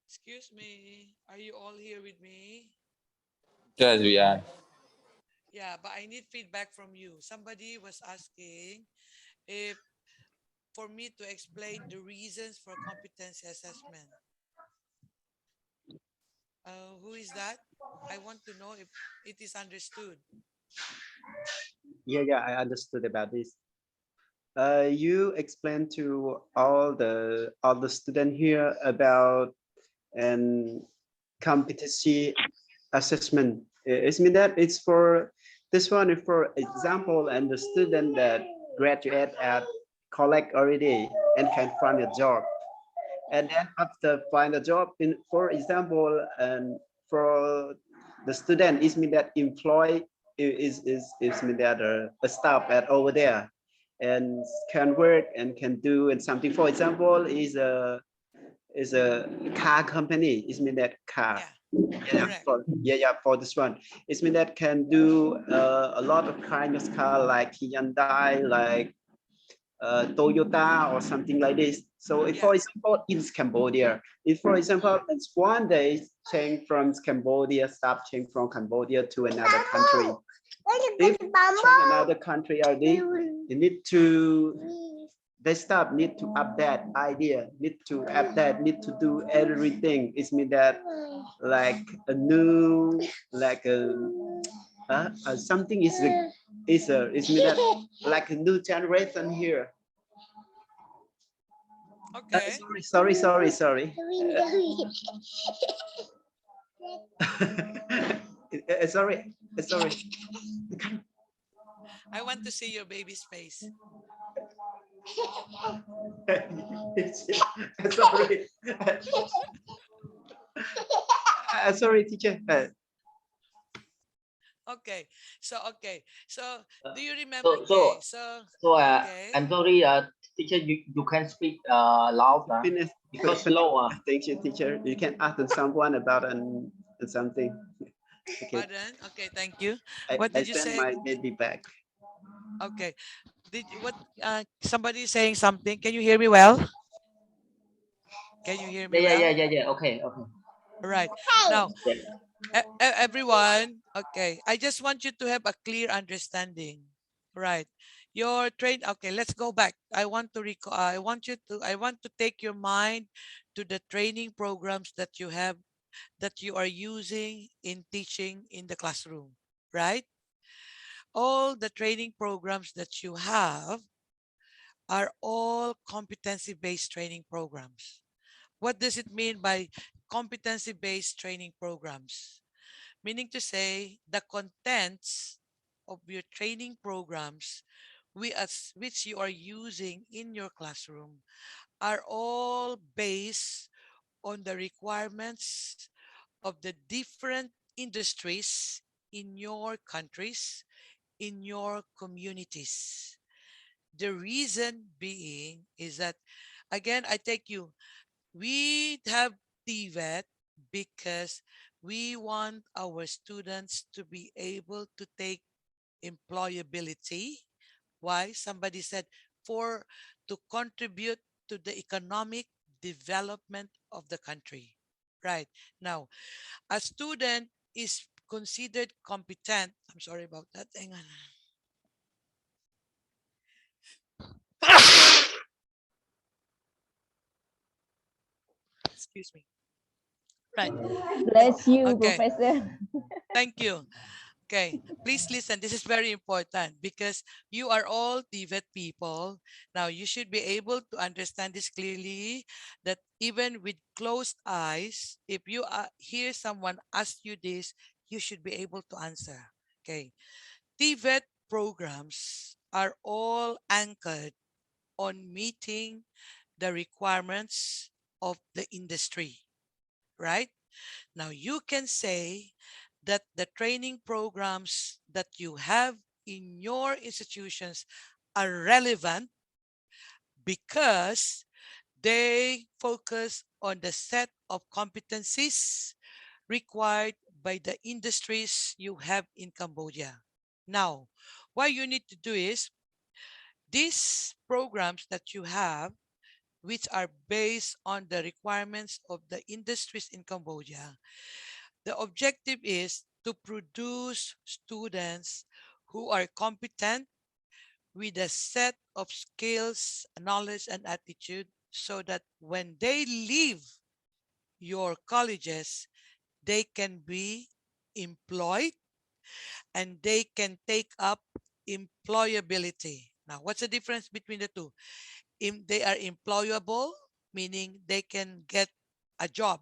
Excuse me. Are you all here with me? Yes, we are. Yeah, but I need feedback from you. Somebody was asking if for me to explain the reasons for competency assessment. Who is that? I want to know if it is understood. Yeah, I understood about this. You explained to all the student here about and competency assessment. It means that it's for this one is for example, and the student that graduate at college already and can find a job, and then after find a job, in for example, and for the student, it means that employee is mean that a staff at over there and can work and can do and something. For example, is a car company. It means that car. For this one, it means that can do a lot of kind of car like Hyundai, like Toyota or something like this. So if, for example, in Cambodia, if for example, it's one day change from Cambodia, stop change from Cambodia to another country. If change another country, they need to, they stop, need to update idea, need to update, need to do everything. It means that like a new, like something is means that like a new generation here. Okay. Sorry. Sorry. I want to see your baby's face. Sorry. Sorry, teacher. Okay. So do you remember? So Okay. I'm sorry, teacher, you can speak loud Finish. because slow. Thank you, teacher. You can ask someone about something. Okay. Pardon. Okay. Thank you. I, What I did you send say? my baby back. Okay. Somebody is saying something? Can you hear me well? Can you hear me well? Yeah. Okay. All right. Now, everyone, okay. I just want you to have a clear understanding, right? Your train. Okay, let's go back. I want to take your mind to the training programs that you have, that you are using in teaching in the classroom, right? All the training programs that you have are all competency-based training programs. What does it mean by competency-based training programs? Meaning to say, the contents of your training programs which you are using in your classroom are all based on the requirements of the different industries in your countries, in your communities. The reason being is that, again, I take you, we have TVET because we want our students to be able to take employability. Why? Somebody said to contribute to the economic development of the country. Right. Now, a student is considered competent. I'm sorry about that. Hang on. Excuse me. Right. Bless you, Okay. Professor. Thank you. Okay, please listen. This is very important because you are all TVET people. Now, you should be able to understand this clearly, that even with closed eyes, if you hear someone ask you this, you should be able to answer. Okay, TVET programs are all anchored on meeting the requirements of the industry, right? Now, you can say that the training programs that you have in your institutions are relevant because they focus on the set of competencies required by the industries you have in Cambodia. Now, what you need to do is, these programs that you have, which are based on the requirements of the industries in Cambodia, the objective is to produce students who are competent with a set of skills, knowledge, and attitude, so that when they leave your colleges, they can be employed and they can take up employability. Now, what's the difference between the two? They are employable, meaning they can get a job.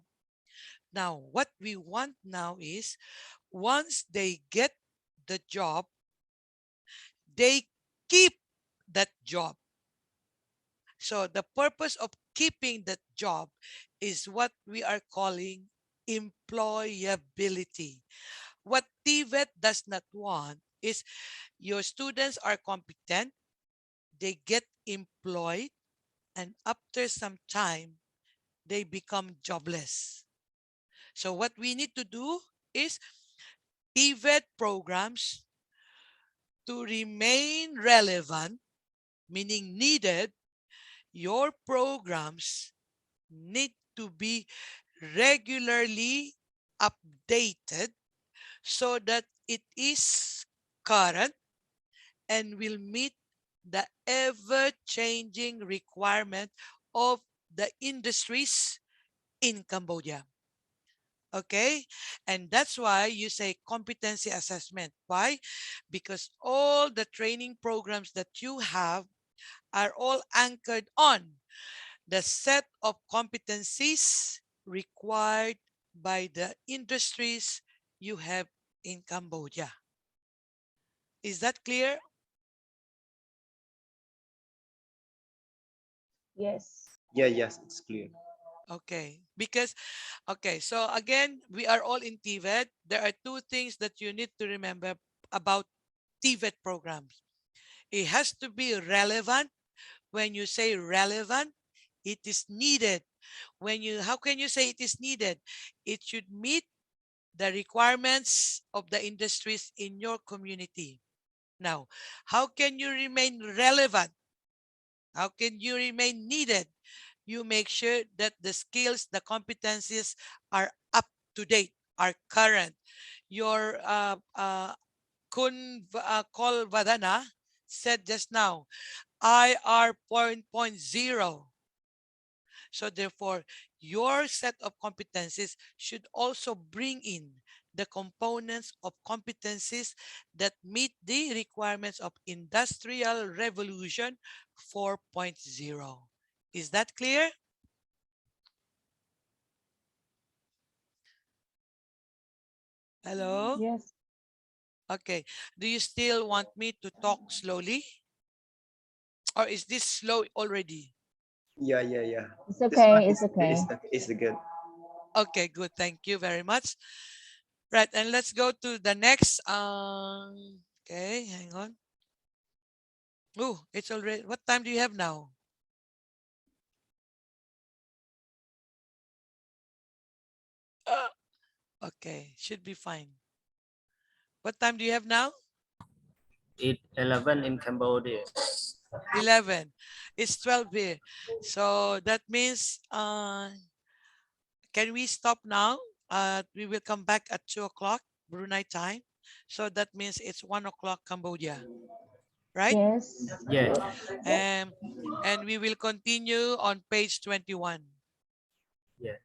Now, what we want now is, once they get the job, they keep that job. So the purpose of keeping that job is what we are calling employability. What TVET does not want is your students are competent, they get employed, and after some time, they become jobless. So what we need to do is TVET programs to remain relevant, meaning needed. Your programs need to be regularly updated so that it is current and will meet the ever-changing requirement of the industries in Cambodia. Okay, and that's why you say competency assessment. Why? Because all the training programs that you have are all anchored on the set of competencies required by the industries you have in Cambodia. Is that clear? Yes. Yeah, yes, it's clear. Okay, because, okay, so again, we are all in TVET. There are two things that you need to remember about TVET programs. It has to be relevant. When you say relevant, it is needed. How can you say it is needed? It should meet the requirements of the industries in your community. Now, how can you remain relevant? How can you remain needed? You make sure that the skills, the competencies are up to date, are current. Your Kol Vadana said just now, IR 0.0. So therefore, your set of competencies should also bring in the components of competencies that meet the requirements of Industrial Revolution 4.0. Is that clear? Hello? Yes. Okay. Do you still want me to talk slowly? Or is this slow already? Yeah, yeah, yeah. It's This okay. one It's okay. is good. Okay, good. Thank you very much. Right, and let's go to the next. Okay, hang on. Oh, it's already, what time do you have now? Okay, should be fine. What time do you have now? It's 11 in Cambodia. 11. It's 12 here. So that means, can we stop now? We will come back at 2 o'clock Brunei time. So that means it's 1 o'clock Cambodia, right? Yes. Yeah. And we will continue on page 21. Yeah.